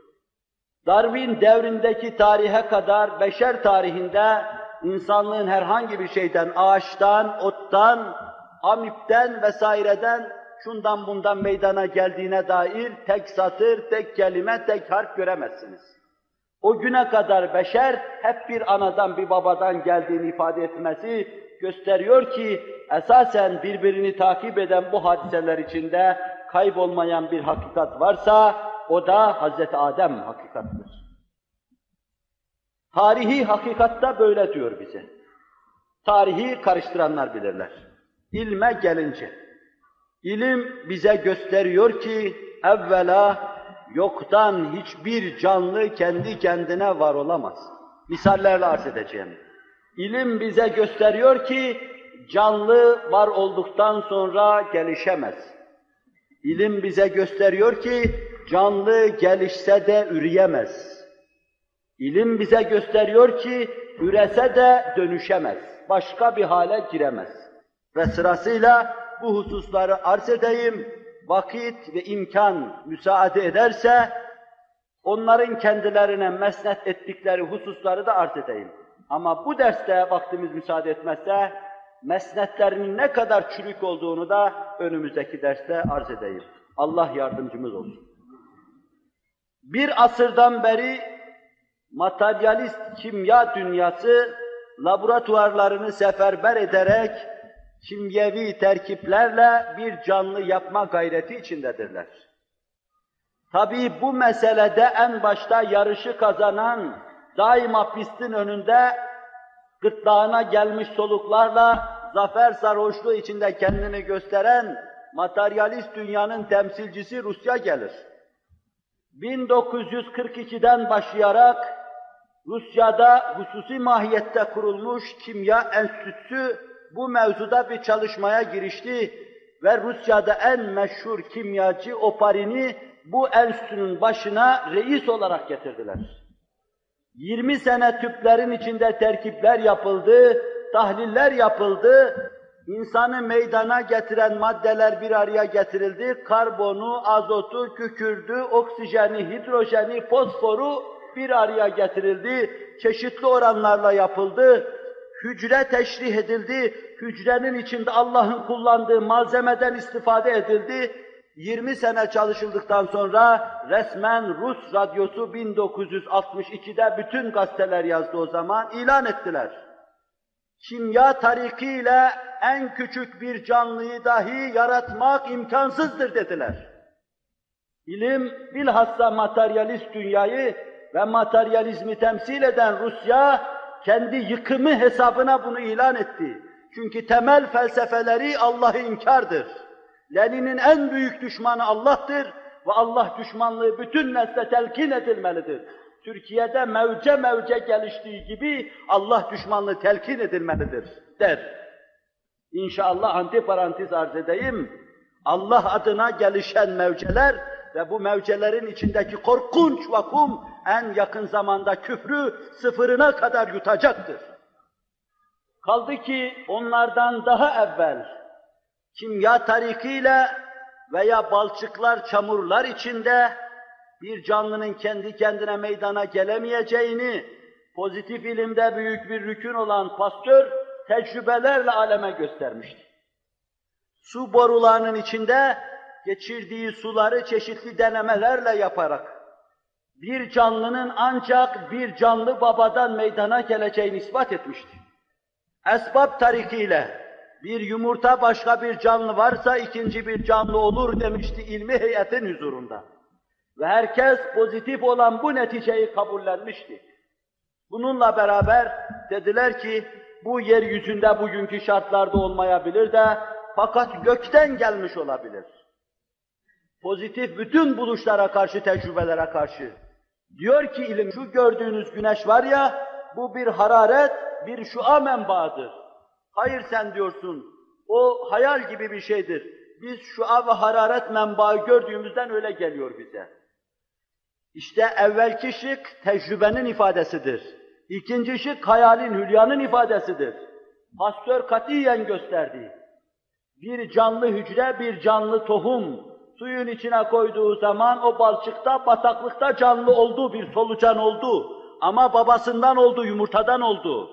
Speaker 2: Darwin devrindeki tarihe kadar beşer tarihinde insanlığın herhangi bir şeyden, ağaçtan, ottan, amipten vesaireden, şundan bundan meydana geldiğine dair tek satır, tek kelime, tek harf göremezsiniz. O güne kadar beşer hep bir anadan, bir babadan geldiğini ifade etmesi gösteriyor ki esasen birbirini takip eden bu hadiseler içinde kaybolmayan bir hakikat varsa o da Hazreti Adem hakikattır. Tarihi hakikatta böyle diyor bize. Tarihi karıştıranlar bilirler. İlme gelince, ilim bize gösteriyor ki evvela yoktan hiçbir canlı kendi kendine var olamaz. Misallerle arz edeceğim. İlim bize gösteriyor ki canlı var olduktan sonra gelişemez. İlim bize gösteriyor ki canlı gelişse de üreyemez. İlim bize gösteriyor ki ürese de dönüşemez. Başka bir hale giremez. Ve sırasıyla bu hususları arz edeyim. Vakit ve imkan müsaade ederse onların kendilerine mesnet ettikleri hususları da arz edeyim. Ama bu derste vaktimiz müsaade etmezse mesnetlerinin ne kadar çürük olduğunu da önümüzdeki derste arz edeyim. Allah yardımcımız olsun. Bir asırdan beri materyalist kimya dünyası laboratuvarlarını seferber ederek kimyevi terkiplerle bir canlı yapma gayreti içindedirler. Tabii bu meselede en başta yarışı kazanan, daima pistin önünde gırtlağına gelmiş soluklarla zafer sarhoşluğu içinde kendini gösteren materyalist dünyanın temsilcisi Rusya gelir. 1942'den başlayarak Rusya'da hususi mahiyette kurulmuş Kimya Enstitüsü bu mevzuda bir çalışmaya girişti ve Rusya'da en meşhur kimyacı Oparin'i bu enstitünün başına reis olarak getirdiler. 20 sene tüplerin içinde terkipler yapıldı, tahliller yapıldı, insanı meydana getiren maddeler bir araya getirildi, karbonu, azotu, kükürdü, oksijeni, hidrojeni, fosforu bir araya getirildi, çeşitli oranlarla yapıldı, hücre teşrih edildi, hücrenin içinde Allah'ın kullandığı malzemeden istifade edildi. 20 sene çalışıldıktan sonra resmen Rus radyosu 1962'de bütün gazeteler yazdı o zaman, ilan ettiler. Kimya tarikiyle en küçük bir canlıyı dahi yaratmak imkansızdır dediler. İlim bilhassa materyalist dünyayı ve materyalizmi temsil eden Rusya kendi yıkımı hesabına bunu ilan etti. Çünkü temel felsefeleri Allah'ı inkardır. Lenin'in en büyük düşmanı Allah'tır ve Allah düşmanlığı bütün nesle telkin edilmelidir. Türkiye'de mevce geliştiği gibi Allah düşmanlığı telkin edilmelidir der. İnşallah antiparantez arz edeyim. Allah adına gelişen mevceler ve bu mevcelerin içindeki korkunç vakum en yakın zamanda küfrü sıfırına kadar yutacaktır. Kaldı ki onlardan daha evvel kimya tarikiyle veya balçıklar, çamurlar içinde bir canlının kendi kendine meydana gelemeyeceğini, pozitif ilimde büyük bir rükün olan Pasteur tecrübelerle aleme göstermişti. Su borularının içinde geçirdiği suları çeşitli denemelerle yaparak bir canlının ancak bir canlı babadan meydana geleceğini ispat etmişti. Esbab tarikiyle bir yumurta başka bir canlı varsa ikinci bir canlı olur demişti ilmi heyetin huzurunda. Ve herkes pozitif olan bu neticeyi kabullenmişti. Bununla beraber dediler ki bu yeryüzünde bugünkü şartlarda olmayabilir de fakat gökten gelmiş olabilir. Pozitif bütün buluşlara karşı, tecrübelere karşı. Diyor ki ilim, şu gördüğünüz güneş var ya, bu bir hararet, bir şua menbaıdır. Hayır sen diyorsun, o hayal gibi bir şeydir. Biz şua ve hararet menbaı gördüğümüzden öyle geliyor bize. İşte evvelki şık tecrübenin ifadesidir. İkinci şık hayalin, hülyanın ifadesidir. Pasteur katiyen gösterdi. Bir canlı hücre, bir canlı tohum suyun içine koyduğu zaman o balçıkta, bataklıkta canlı oldu, bir solucan oldu. Ama babasından oldu, yumurtadan oldu.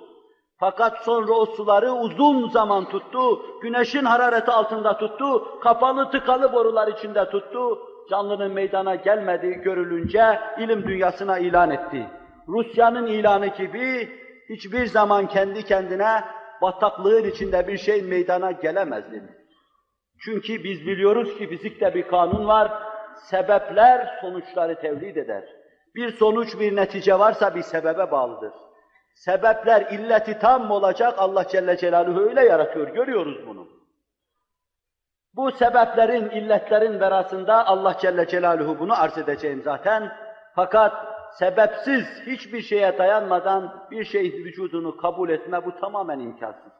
Speaker 2: Fakat sonra o suları uzun zaman tuttu, güneşin harareti altında tuttu, kapalı tıkalı borular içinde tuttu. Canlının meydana gelmediği görülünce ilim dünyasına ilan etti. Rusya'nın ilanı gibi hiçbir zaman kendi kendine bataklığın içinde bir şey meydana gelemez dedi. Çünkü biz biliyoruz ki fizikte bir kanun var, sebepler sonuçları tevlid eder. Bir sonuç, bir netice varsa bir sebebe bağlıdır. Sebepler illeti tam olacak, Allah Celle Celaluhu öyle yaratıyor, görüyoruz bunu. Bu sebeplerin, illetlerin verasında Allah Celle Celaluhu bunu arz edeceğim zaten. Fakat sebepsiz, hiçbir şeye dayanmadan bir şeyin vücudunu kabul etme, bu tamamen imkansızdır.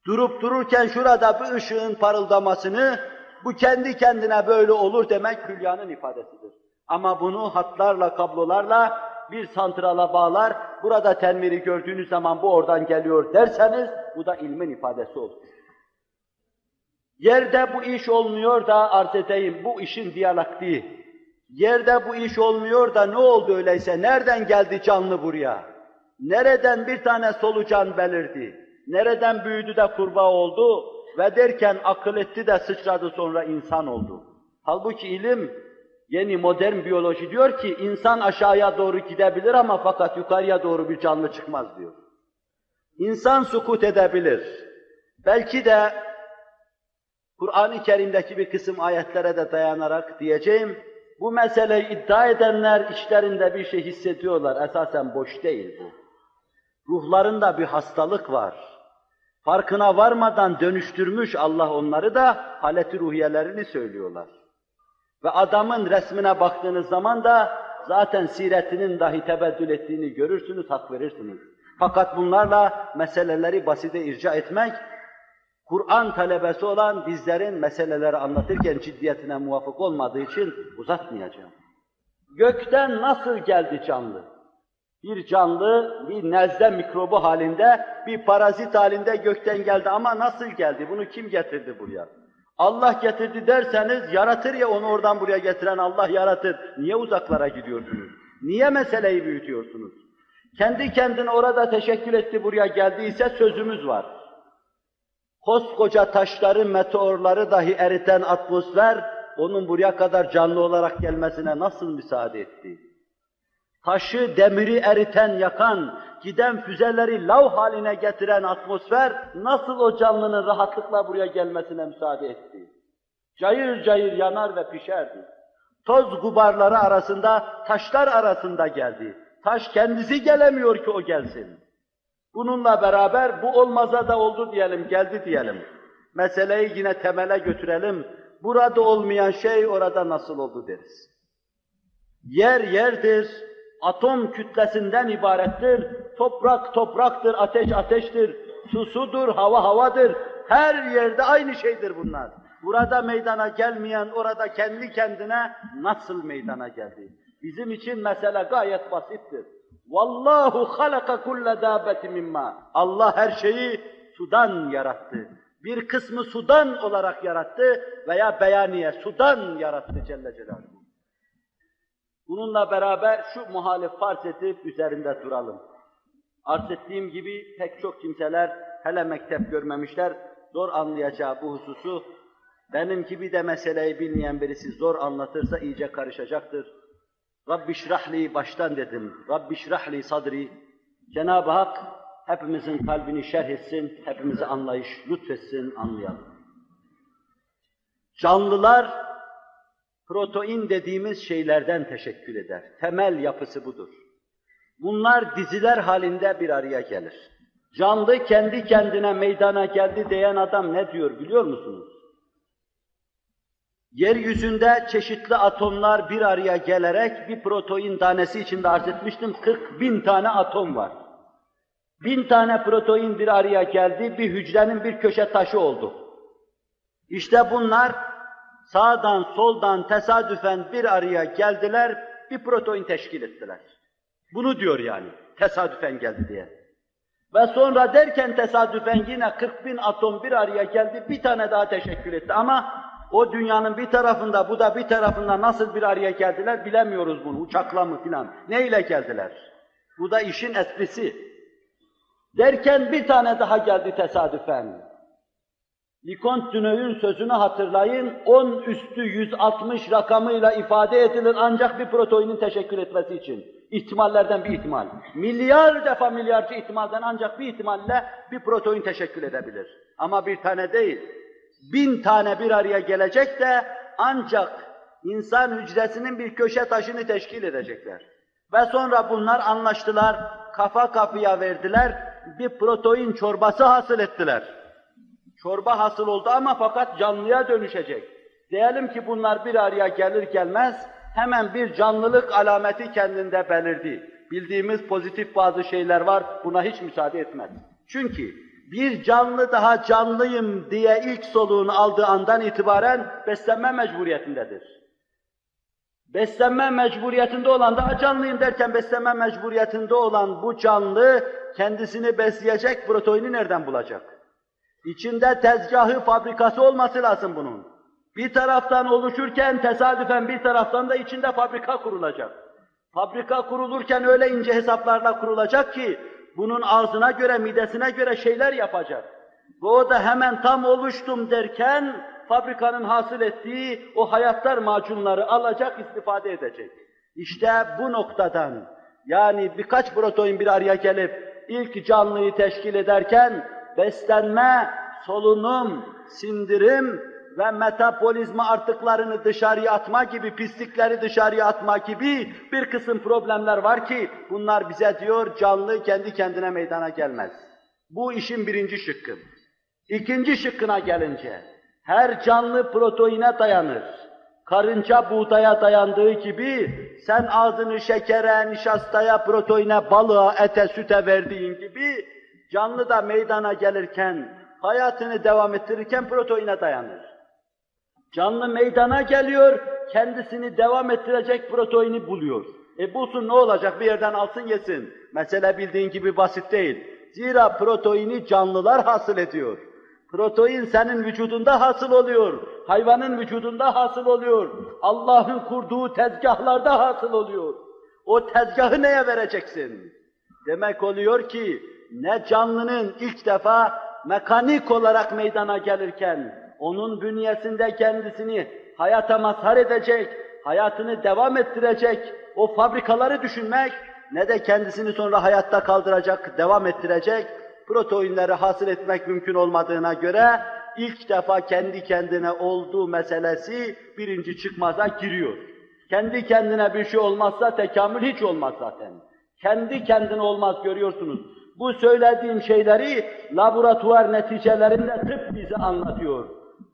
Speaker 2: Durup dururken şurada bir ışığın parıldamasını, bu kendi kendine böyle olur demek hülyanın ifadesidir. Ama bunu hatlarla, kablolarla bir santrala bağlar, burada tenmiri gördüğünüz zaman bu oradan geliyor derseniz, bu da ilmin ifadesi olur. Yerde bu iş olmuyor da arz edeyim, bu işin diyalektiği. Yerde bu iş olmuyor da ne oldu öyleyse, nereden geldi canlı buraya? Nereden bir tane solucan belirdi? Nereden büyüdü de kurbağa oldu ve derken akıl etti de sıçradı sonra insan oldu. Halbuki ilim, yeni modern biyoloji diyor ki insan aşağıya doğru gidebilir ama fakat yukarıya doğru bir canlı çıkmaz diyor. İnsan sukut edebilir. Belki de Kur'an-ı Kerim'deki bir kısım ayetlere de dayanarak diyeceğim, bu meseleyi iddia edenler içlerinde bir şey hissediyorlar. Esasen boş değil bu. Ruhlarında bir hastalık var. Farkına varmadan dönüştürmüş Allah onları da halet-i ruhiyelerini söylüyorlar. Ve adamın resmine baktığınız zaman da zaten siretinin dahi tebeddül ettiğini görürsünüz, hak verirsiniz. Fakat bunlarla meseleleri basite irca etmek, Kur'an talebesi olan bizlerin meseleleri anlatırken ciddiyetine muvafık olmadığı için uzatmayacağım. Gökten nasıl geldi canlı? Bir canlı, bir nezle mikrobu halinde, bir parazit halinde gökten geldi ama nasıl geldi? Bunu kim getirdi buraya? Allah getirdi derseniz, yaratır ya onu oradan buraya getiren Allah yaratır. Niye uzaklara gidiyorsunuz? Niye meseleyi büyütüyorsunuz? Kendi kendine orada teşekkül etti, buraya geldiyse sözümüz var. Koskoca taşları, meteorları dahi eriten atmosfer, onun buraya kadar canlı olarak gelmesine nasıl müsaade etti? Taşı, demiri eriten, yakan, giden füzeleri lav haline getiren atmosfer, nasıl o canlının rahatlıkla buraya gelmesine müsaade etti? Cayır cayır yanar ve pişerdi. Toz gubarları arasında, taşlar arasında geldi. Taş kendisi gelemiyor ki o gelsin. Bununla beraber bu olmaza da oldu diyelim, geldi diyelim. Meseleyi yine temele götürelim. Burada olmayan şey orada nasıl oldu deriz. Yer yerdir, atom kütlesinden ibarettir, toprak topraktır, ateş ateştir, su sudur, hava havadır. Her yerde aynı şeydir bunlar. Burada meydana gelmeyen orada kendi kendine nasıl meydana geldi? Bizim için mesele gayet basittir. Vallahu halaka kulle dâbeti mimma. Allah her şeyi sudan yarattı. Bir kısmı sudan olarak yarattı veya beyaniye sudan yarattı Celle Celaluhu. Bununla beraber şu muhalif farz edip üzerinde duralım. Arz ettiğim gibi pek çok kimseler hele mektep görmemişler, zor anlayacağı bu hususu, benim gibi de meseleyi bilmeyen birisi zor anlatırsa iyice karışacaktır. Rabbi şrahli baştan dedim, Rabbi şrahli sadri. Cenab-ı Hak hepimizin kalbini şerh etsin, hepimize anlayış lütfetsin, anlayalım. Canlılar, protein dediğimiz şeylerden teşekkül eder. Temel yapısı budur. Bunlar diziler halinde bir araya gelir. Canlı kendi kendine meydana geldi diyen adam ne diyor biliyor musunuz? Yeryüzünde çeşitli atomlar bir araya gelerek bir protein tanesi içinde arz etmiştim, 40.000 tane atom var. 1000 tane protein bir araya geldi, bir hücrenin bir köşe taşı oldu. İşte bunlar sağdan soldan tesadüfen bir araya geldiler, bir protein teşkil ettiler. Bunu diyor yani, tesadüfen geldi diye. Ve sonra derken tesadüfen yine 40.000 atom bir araya geldi, bir tane daha teşekkül etti. Ama o dünyanın bir tarafında, bu da bir tarafında nasıl bir araya geldiler bilemiyoruz bunu, uçakla mı filan, neyle geldiler? Bu da işin esprisi. Derken bir tane daha geldi tesadüfen. Leconte Duneu'nun sözünü hatırlayın, 10 üstü 160 rakamıyla ifade edilir ancak bir proteinin teşekkül etmesi için. İhtimallerden bir ihtimal. Milyar defa milyarcı ihtimalden ancak bir ihtimalle bir protein teşekkül edebilir. Ama bir tane değil, 1000 tane bir araya gelecek de ancak insan hücresinin bir köşe taşını teşkil edecekler. Ve sonra bunlar anlaştılar, kafa kafaya verdiler, bir protein çorbası hasıl ettiler. Çorba hasıl oldu ama fakat canlıya dönüşecek. Diyelim ki bunlar bir araya gelir gelmez, hemen bir canlılık alameti kendinde belirdi. Bildiğimiz pozitif bazı şeyler var, buna hiç müsaade etmez. Çünkü bir canlı daha canlıyım diye ilk soluğunu aldığı andan itibaren beslenme mecburiyetindedir. Beslenme mecburiyetinde olan, daha canlıyım derken beslenme mecburiyetinde olan bu canlı kendisini besleyecek proteini nereden bulacak? İçinde tezgahı, fabrikası olması lazım bunun. Bir taraftan oluşurken tesadüfen bir taraftan da içinde fabrika kurulacak. Fabrika kurulurken öyle ince hesaplarla kurulacak ki bunun ağzına göre, midesine göre şeyler yapacak. Ve o da hemen tam oluştum derken fabrikanın hasıl ettiği o hayatlar macunları alacak, istifade edecek. İşte bu noktadan, yani birkaç protein bir araya gelip ilk canlıyı teşkil ederken beslenme, solunum, sindirim ve metabolizma artıklarını dışarıya atma gibi, pislikleri dışarıya atma gibi bir kısım problemler var ki bunlar bize diyor canlı kendi kendine meydana gelmez. Bu işin birinci şıkkı. İkinci şıkkına gelince, her canlı proteine dayanır. Karınca buğdaya dayandığı gibi sen ağzını şekere, nişastaya, proteine, balığa, ete, süte verdiğin gibi canlı da meydana gelirken, hayatını devam ettirirken proteine dayanır. Canlı meydana geliyor, kendisini devam ettirecek proteini buluyor. Bulsun ne olacak, bir yerden alsın yesin. Mesele bildiğin gibi basit değil. Zira proteini canlılar hasıl ediyor. Protein senin vücudunda hasıl oluyor, hayvanın vücudunda hasıl oluyor, Allah'ın kurduğu tezgahlarda hasıl oluyor. O tezgahı neye vereceksin? Demek oluyor ki, ne canlının ilk defa mekanik olarak meydana gelirken, onun bünyesinde kendisini hayata mazhar edecek, hayatını devam ettirecek, o fabrikaları düşünmek, ne de kendisini sonra hayatta kaldıracak, devam ettirecek, proteinleri hasıl etmek mümkün olmadığına göre, ilk defa kendi kendine olduğu meselesi birinci çıkmaza giriyor. Kendi kendine bir şey olmazsa tekamül hiç olmaz zaten. Kendi kendine olmaz, görüyorsunuz. Bu söylediğim şeyleri laboratuvar neticelerinde tıp bize anlatıyor.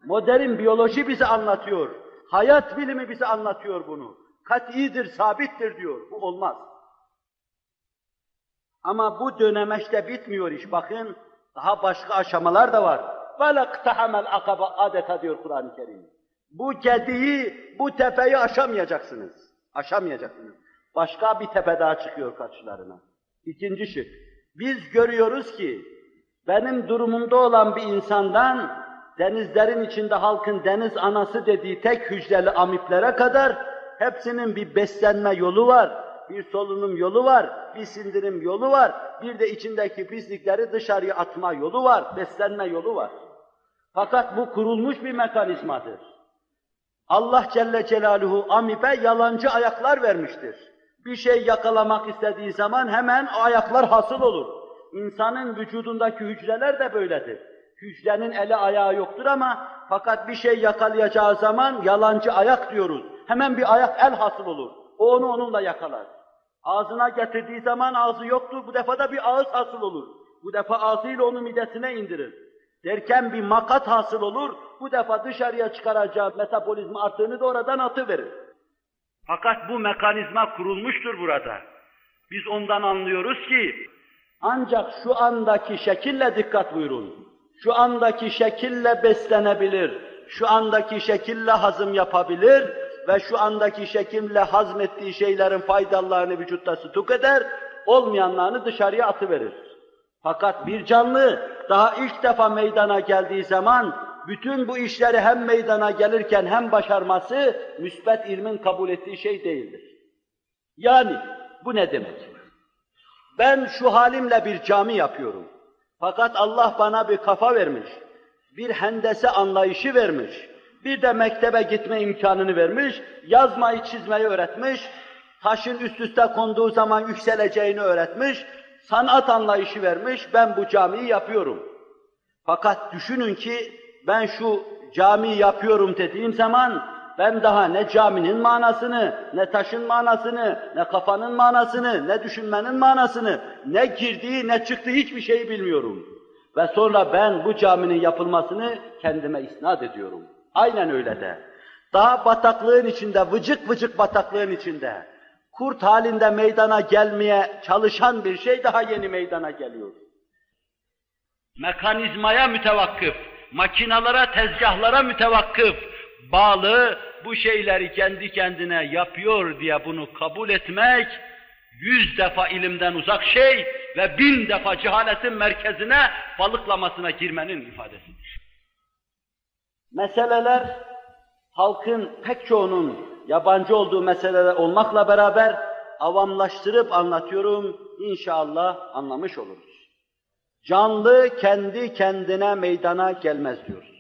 Speaker 2: Modern biyoloji bize anlatıyor. Hayat bilimi bize anlatıyor bunu. Kat'idir, sabittir diyor. Bu olmaz. Ama bu dönemeçte bitmiyor iş. Bakın, daha başka aşamalar da var. وَلَقْتَحَمَ الْعَقَبَ adeta diyor Kur'an-ı Kerim. Bu gediği, bu tepeyi aşamayacaksınız. Aşamayacaksınız. Başka bir tepe daha çıkıyor karşılarına. İkinci şık. Biz görüyoruz ki benim durumumda olan bir insandan denizlerin içinde halkın deniz anası dediği tek hücreli amiplere kadar hepsinin bir beslenme yolu var, bir solunum yolu var, bir sindirim yolu var, bir de içindeki pislikleri dışarıya atma yolu var, beslenme yolu var. Fakat bu kurulmuş bir mekanizmadır. Allah Celle Celaluhu amibe yalancı ayaklar vermiştir. Bir şey yakalamak istediği zaman hemen o ayaklar hasıl olur. İnsanın vücudundaki hücreler de böyledir. Hücrenin eli ayağı yoktur ama fakat bir şey yakalayacağı zaman yalancı ayak diyoruz. Hemen bir ayak el hasıl olur. O onu onunla yakalar. Ağzına getirdiği zaman ağzı yoktur. Bu defa da bir ağız hasıl olur. Bu defa ağzıyla onu midesine indirir. Derken bir makat hasıl olur. Bu defa dışarıya çıkaracağı metabolizma arttığını da oradan atıverir. Fakat bu mekanizma kurulmuştur burada. Biz ondan anlıyoruz ki ancak şu andaki şekille dikkat buyurun. Şu andaki şekille beslenebilir, şu andaki şekille hazım yapabilir ve şu andaki şekille hazmettiği şeylerin faydalarını vücutta stok eder, olmayanlarını dışarıya atıverir. Fakat bir canlı daha ilk defa meydana geldiği zaman bütün bu işleri hem meydana gelirken hem başarması müsbet ilmin kabul ettiği şey değildir. Yani bu ne demek? Ben şu halimle bir cami yapıyorum. Fakat Allah bana bir kafa vermiş, bir hendese anlayışı vermiş, bir de mektebe gitme imkanını vermiş, yazmayı çizmeyi öğretmiş, taşın üst üste konduğu zaman yükseleceğini öğretmiş, sanat anlayışı vermiş, ben bu camiyi yapıyorum. Fakat düşünün ki ben şu camiyi yapıyorum dediğim zaman ben daha ne caminin manasını, ne taşın manasını, ne kafanın manasını, ne düşünmenin manasını, ne girdiği ne çıktığı hiçbir şeyi bilmiyorum. Ve sonra ben bu caminin yapılmasını kendime isnat ediyorum. Aynen öyle de. Daha bataklığın içinde, vıcık vıcık bataklığın içinde, kurt halinde meydana gelmeye çalışan bir şey daha yeni meydana geliyor. Mekanizmaya mütevakkıf, makinalara, tezgahlara mütevakkıf, bağlı, bu şeyleri kendi kendine yapıyor diye bunu kabul etmek, 100 defa ilimden uzak şey ve 1000 defa cehaletin merkezine, balıklamasına girmenin ifadesidir. Meseleler, halkın pek çoğunun yabancı olduğu meseleler olmakla beraber avamlaştırıp anlatıyorum, inşallah anlamış oluruz. Canlı kendi kendine meydana gelmez diyoruz.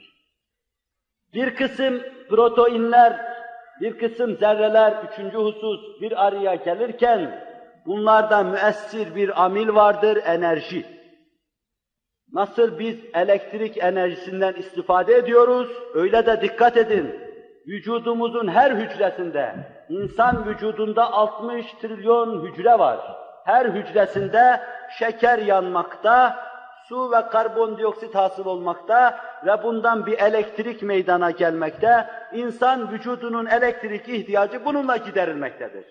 Speaker 2: Bir kısım proteinler, bir kısım zerreler, üçüncü husus bir araya gelirken bunlarda müessir bir amil vardır, enerji. Nasıl biz elektrik enerjisinden istifade ediyoruz, öyle de dikkat edin. Vücudumuzun her hücresinde, insan vücudunda 60 trilyon hücre var. Her hücresinde şeker yanmakta, su ve karbondioksit hasıl olmakta ve bundan bir elektrik meydana gelmekte. İnsan vücudunun elektrik ihtiyacı bununla giderilmektedir.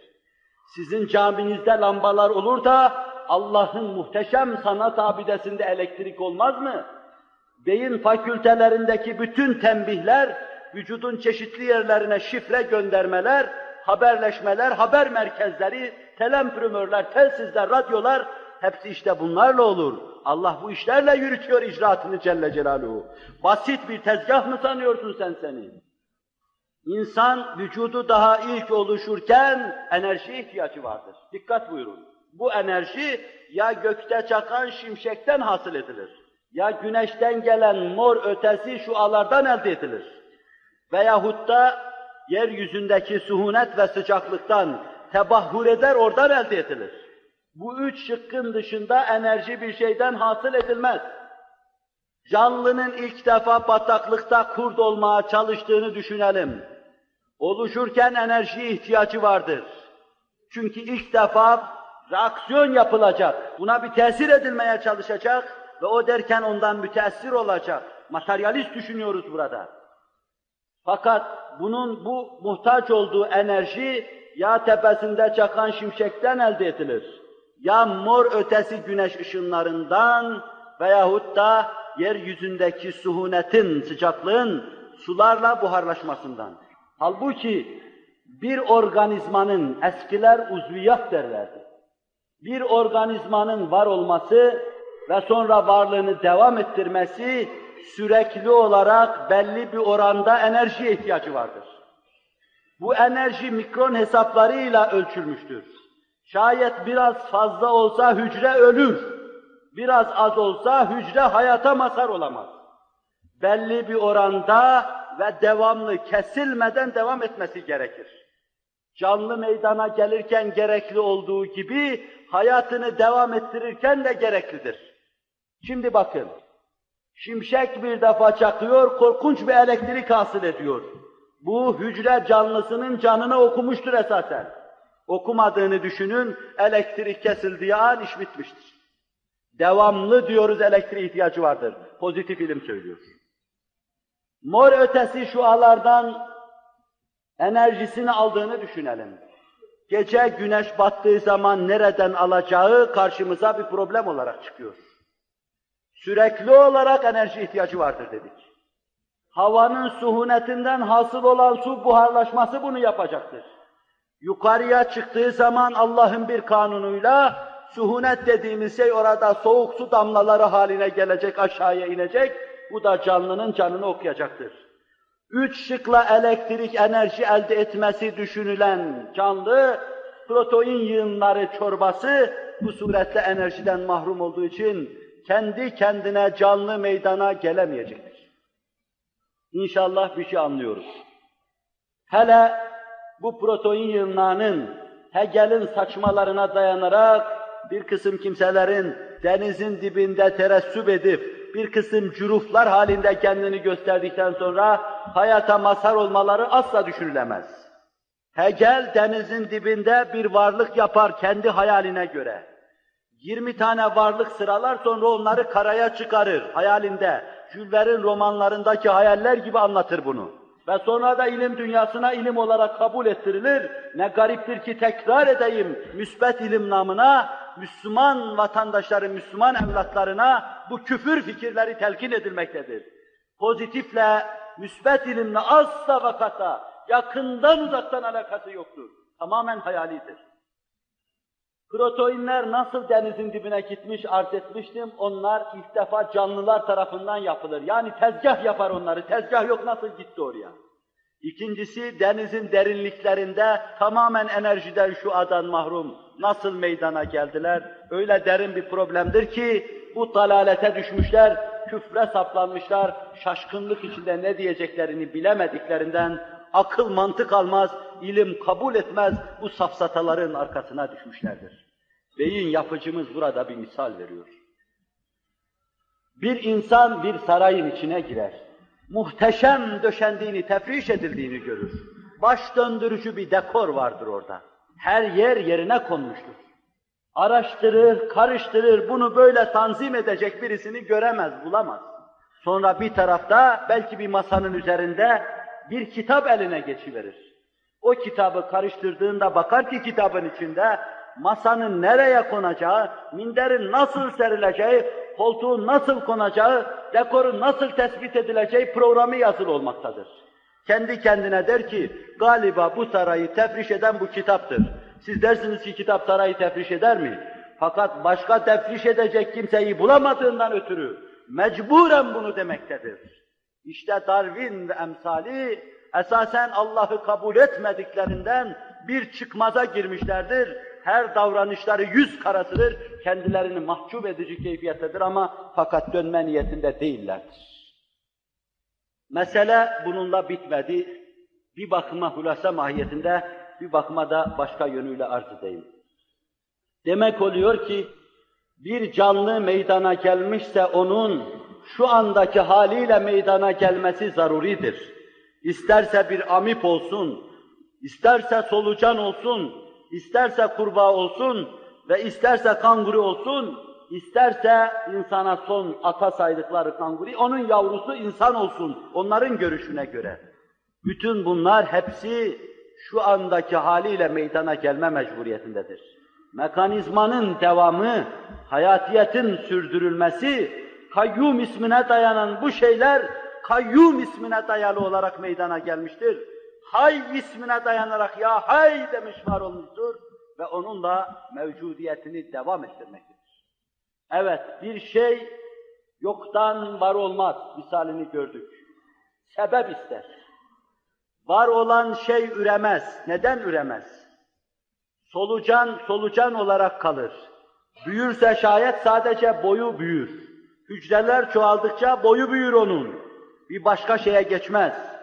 Speaker 2: Sizin caminizde lambalar olur da Allah'ın muhteşem sanat abidesinde elektrik olmaz mı? Beyin fakültelerindeki bütün tembihler, vücudun çeşitli yerlerine şifre göndermeler, haberleşmeler, haber merkezleri, telemprimörler, telsizler, radyolar, hepsi işte bunlarla olur. Allah bu işlerle yürütüyor icraatını Celle Celaluhu. Basit bir tezgah mı sanıyorsun sen seni? İnsan vücudu daha ilk oluşurken enerjiye ihtiyacı vardır. Dikkat buyurun. Bu enerji ya gökte çakan şimşekten hasıl edilir, ya güneşten gelen mor ötesi şualardan elde edilir. Veyahut da yeryüzündeki suhunet ve sıcaklıktan tebahhur eder, oradan elde edilir. Bu üç şıkkın dışında enerji bir şeyden hasıl edilmez. Canlının ilk defa bataklıkta kurt olmaya çalıştığını düşünelim. Oluşurken enerjiye ihtiyacı vardır. Çünkü ilk defa reaksiyon yapılacak, buna bir tesir edilmeye çalışacak ve o derken ondan müteessir olacak. Materyalist düşünüyoruz burada. Fakat bunun bu muhtaç olduğu enerji ya tepesinde çakan şimşekten elde edilir, ya mor ötesi güneş ışınlarından veyahut da yeryüzündeki suhunetin, sıcaklığın sularla buharlaşmasından. Halbuki bir organizmanın, eskiler uzviyat derlerdi, bir organizmanın var olması ve sonra varlığını devam ettirmesi, sürekli olarak belli bir oranda enerjiye ihtiyacı vardır. Bu enerji mikron hesaplarıyla ölçülmüştür. Şayet biraz fazla olsa hücre ölür, biraz az olsa hücre hayata mazhar olamaz. Belli bir oranda ve devamlı, kesilmeden devam etmesi gerekir. Canlı meydana gelirken gerekli olduğu gibi, hayatını devam ettirirken de gereklidir. Şimdi bakın, şimşek bir defa çakıyor, korkunç bir elektrik hasıl ediyor. Bu hücre canlısının canına okumuştur esasen. Okumadığını düşünün, elektrik kesildiği an iş bitmiştir. Devamlı diyoruz elektriğe ihtiyacı vardır. Pozitif ilim söylüyor. Mor ötesi şualardan enerjisini aldığını düşünelim. Gece güneş battığı zaman nereden alacağı karşımıza bir problem olarak çıkıyor. Sürekli olarak enerji ihtiyacı vardır dedik. Havanın suhunetinden hasıl olan su buharlaşması bunu yapacaktır. Yukarıya çıktığı zaman Allah'ın bir kanunuyla suhunet dediğimiz şey orada soğuk su damlaları haline gelecek, aşağıya inecek. Bu da canlının canını okuyacaktır. 3 şıkla elektrik enerji elde etmesi düşünülen canlı, protein yığınları çorbası bu suretle enerjiden mahrum olduğu için kendi kendine canlı meydana gelemeyecektir. İnşallah bir şey anlıyoruz. Hele bu protein yığınlarının Hegel'in saçmalarına dayanarak bir kısım kimselerin denizin dibinde teressüp edip bir kısım cüruflar halinde kendini gösterdikten sonra hayata mazhar olmaları asla düşünülemez. Hegel denizin dibinde bir varlık yapar kendi hayaline göre. 20 tane varlık sıralar, sonra onları karaya çıkarır hayalinde. Jules Verne'in romanlarındaki hayaller gibi anlatır bunu. Ve sonra da ilim dünyasına ilim olarak kabul ettirilir. Ne gariptir ki tekrar edeyim, müsbet ilim namına, Müslüman vatandaşların, Müslüman evlatlarına bu küfür fikirleri telkin edilmektedir. Pozitifle, müsbet ilimle asla ve kata, yakından uzaktan alakası yoktur. Tamamen hayalidir. Proteinler nasıl denizin dibine gitmiş, arz etmiştim, onlar ilk defa canlılar tarafından yapılır. Yani tezgah yapar onları, tezgah yok nasıl gitti oraya? İkincisi, denizin derinliklerinde tamamen enerjiden, şuadan mahrum nasıl meydana geldiler? Öyle derin bir problemdir ki, bu dalalete düşmüşler, küfre saplanmışlar, şaşkınlık içinde ne diyeceklerini bilemediklerinden, akıl mantık almaz, ilim kabul etmez, bu safsataların arkasına düşmüşlerdir. Beyin yapıcımız burada bir misal veriyor. Bir insan bir sarayın içine girer. Muhteşem döşendiğini, tefriş edildiğini görür. Baş döndürücü bir dekor vardır orada. Her yer yerine konmuştur. Araştırır, karıştırır, bunu böyle tanzim edecek birisini göremez, bulamaz. Sonra bir tarafta, belki bir masanın üzerinde bir kitap eline geçiverir. O kitabı karıştırdığında bakar ki kitabın içinde masanın nereye konacağı, minderin nasıl serileceği, koltuğun nasıl konacağı, dekorun nasıl tespit edileceği programı yazılı olmaktadır. Kendi kendine der ki, galiba bu sarayı tefriş eden bu kitaptır. Siz dersiniz ki kitap sarayı tefriş eder mi? Fakat başka tefriş edecek kimseyi bulamadığından ötürü mecburen bunu demektedir. İşte Darwin ve emsali esasen Allah'ı kabul etmediklerinden bir çıkmaza girmişlerdir. Her davranışları yüz karasıdır, kendilerini mahcup edici keyfiyettedir ama fakat dönme niyetinde değillerdir. Mesele bununla bitmedi. Bir bakıma hulasa mahiyetinde, bir bakıma da başka yönüyle arz edeyim. Demek oluyor ki, bir canlı meydana gelmişse onun şu andaki haliyle meydana gelmesi zaruridir. İsterse bir amip olsun, isterse solucan olsun, isterse kurbağa olsun ve isterse kanguru olsun, isterse insana son ata saydıkları kanguru, onun yavrusu insan olsun, onların görüşüne göre. Bütün bunlar hepsi şu andaki haliyle meydana gelme mecburiyetindedir. Mekanizmanın devamı, hayatiyetin sürdürülmesi, Kayyum ismine dayanan bu şeyler, Kayyum ismine dayalı olarak meydana gelmiştir. Hay ismine dayanarak ya hay demiş var olmuştur ve onunla mevcudiyetini devam ettirmektedir. Evet, bir şey yoktan var olmaz misalini gördük. Sebep ister. Var olan şey üremez. Neden üremez? Solucan olarak kalır. Büyürse şayet sadece boyu büyür. Hücreler çoğaldıkça boyu büyür onun. Bir başka şeye geçmez.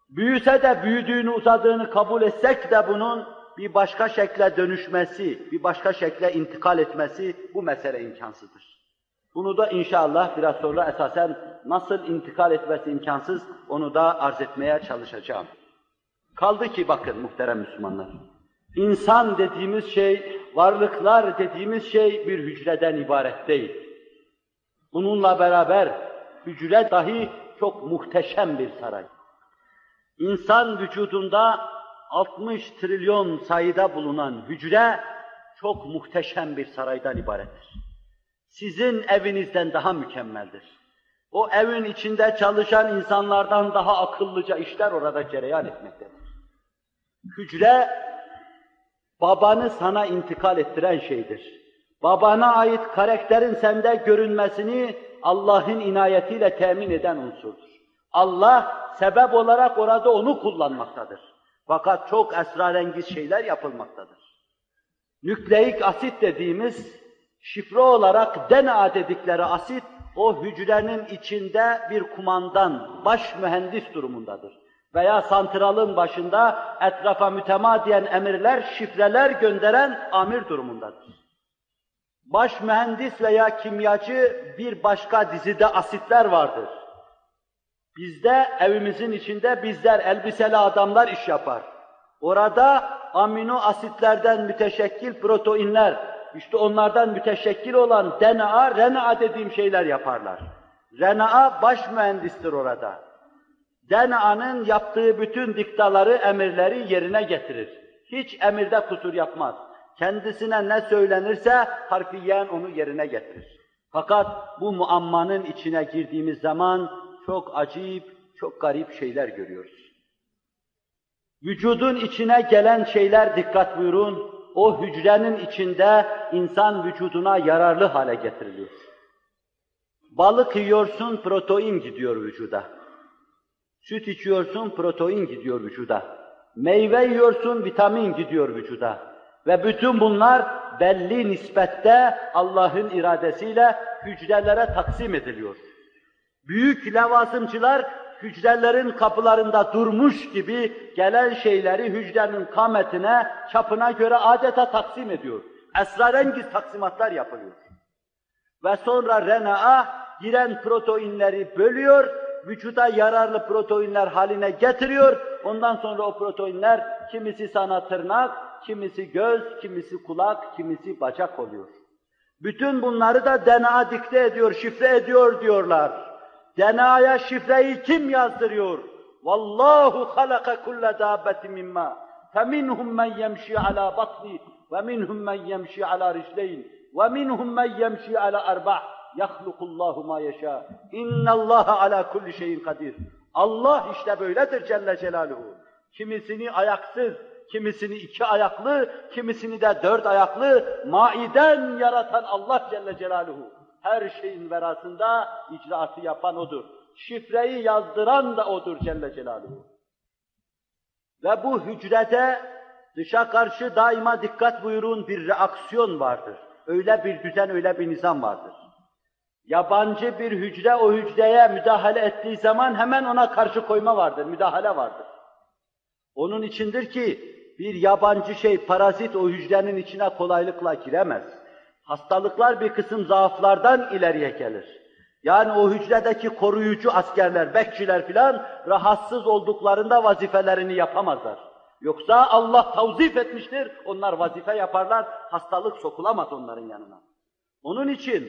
Speaker 2: Büyüse de büyüdüğünü, uzadığını kabul etsek de bunun bir başka şekle dönüşmesi, bir başka şekle intikal etmesi bu mesele imkansızdır. Bunu da inşallah biraz sonra esasen nasıl intikal etmesi imkansız onu da arz etmeye çalışacağım. Kaldı ki bakın muhterem Müslümanlar, insan dediğimiz şey, varlıklar dediğimiz şey bir hücreden ibaret değil. Bununla beraber hücre dahi çok muhteşem bir saray. İnsan vücudunda 60 trilyon sayıda bulunan hücre çok muhteşem bir saraydan ibarettir. Sizin evinizden daha mükemmeldir. O evin içinde çalışan insanlardan daha akıllıca işler orada cereyan etmektedir. Hücre, babanı sana intikal ettiren şeydir. Babana ait karakterin sende görünmesini Allah'ın inayetiyle temin eden unsurdur. Allah sebep olarak orada onu kullanmaktadır. Fakat çok esrarengiz şeyler yapılmaktadır. Nükleik asit dediğimiz, şifre olarak DNA dedikleri asit, o hücrenin içinde bir kumandan, baş mühendis durumundadır. Veya santralın başında etrafa mütemadiyen emirler, şifreler gönderen amir durumundadır. Baş mühendis veya kimyacı bir başka dizide asitler vardır. Bizde, evimizin içinde bizler, elbiseli adamlar iş yapar. Orada amino asitlerden müteşekkil proteinler, işte onlardan müteşekkil olan DNA, RNA dediğim şeyler yaparlar. RNA baş mühendistir orada. DNA'nın yaptığı bütün diktaları, emirleri yerine getirir. Hiç emirde kusur yapmaz. Kendisine ne söylenirse harfiyen onu yerine getirir. Fakat bu muammanın içine girdiğimiz zaman çok acayip, çok garip şeyler görüyoruz. Vücudun içine gelen şeyler, dikkat buyurun, o hücrenin içinde insan vücuduna yararlı hale getiriliyor. Balık yiyorsun, protein gidiyor vücuda. Süt içiyorsun, protein gidiyor vücuda. Meyve yiyorsun, vitamin gidiyor vücuda. Ve bütün bunlar belli nispette Allah'ın iradesiyle hücrelere taksim ediliyor. Büyük levazımcılar hücrelerin kapılarında durmuş gibi gelen şeyleri hücrenin kametine, çapına göre adeta taksim ediyor. Esrarengiz taksimatlar yapılıyor. Ve sonra RNA giren proteinleri bölüyor, vücuda yararlı proteinler haline getiriyor. Ondan sonra o proteinler kimisi sana tırnak, kimisi göz, kimisi kulak, kimisi bacak oluyor. Bütün bunları da DNA dikte ediyor, şifre ediyor diyorlar. DNA'ya şifreyi kim yazdırıyor? Vallahu halaka kulle dabbetin mimma. Feminhum men yemşi ala batni ve minhum men yemşi ala rijleyn ve minhum men yemşi ala arba'. Yahlukullahu ma yeşâ. İnnallaha ala kulli şeyin kadir. Allah işte böyledir Celle Celaluhu. Kimisini ayaksız, kimisini iki ayaklı, kimisini de dört ayaklı, maiden yaratan Allah Celle Celaluhu. Her şeyin verasında icraatı yapan O'dur. Şifreyi yazdıran da O'dur Celle Celaluhu. Ve bu hücrede dışa karşı daima dikkat buyurun bir reaksiyon vardır. Öyle bir düzen, öyle bir nizam vardır. Yabancı bir hücre o hücreye müdahale ettiği zaman hemen ona karşı koyma vardır, müdahale vardır. Onun içindir ki bir yabancı şey, parazit o hücrenin içine kolaylıkla giremez. Hastalıklar bir kısım zaaflardan ileriye gelir. Yani o hücredeki koruyucu askerler, bekçiler filan rahatsız olduklarında vazifelerini yapamazlar. Yoksa Allah tavzif etmiştir, onlar vazife yaparlar, hastalık sokulamaz onların yanına. Onun için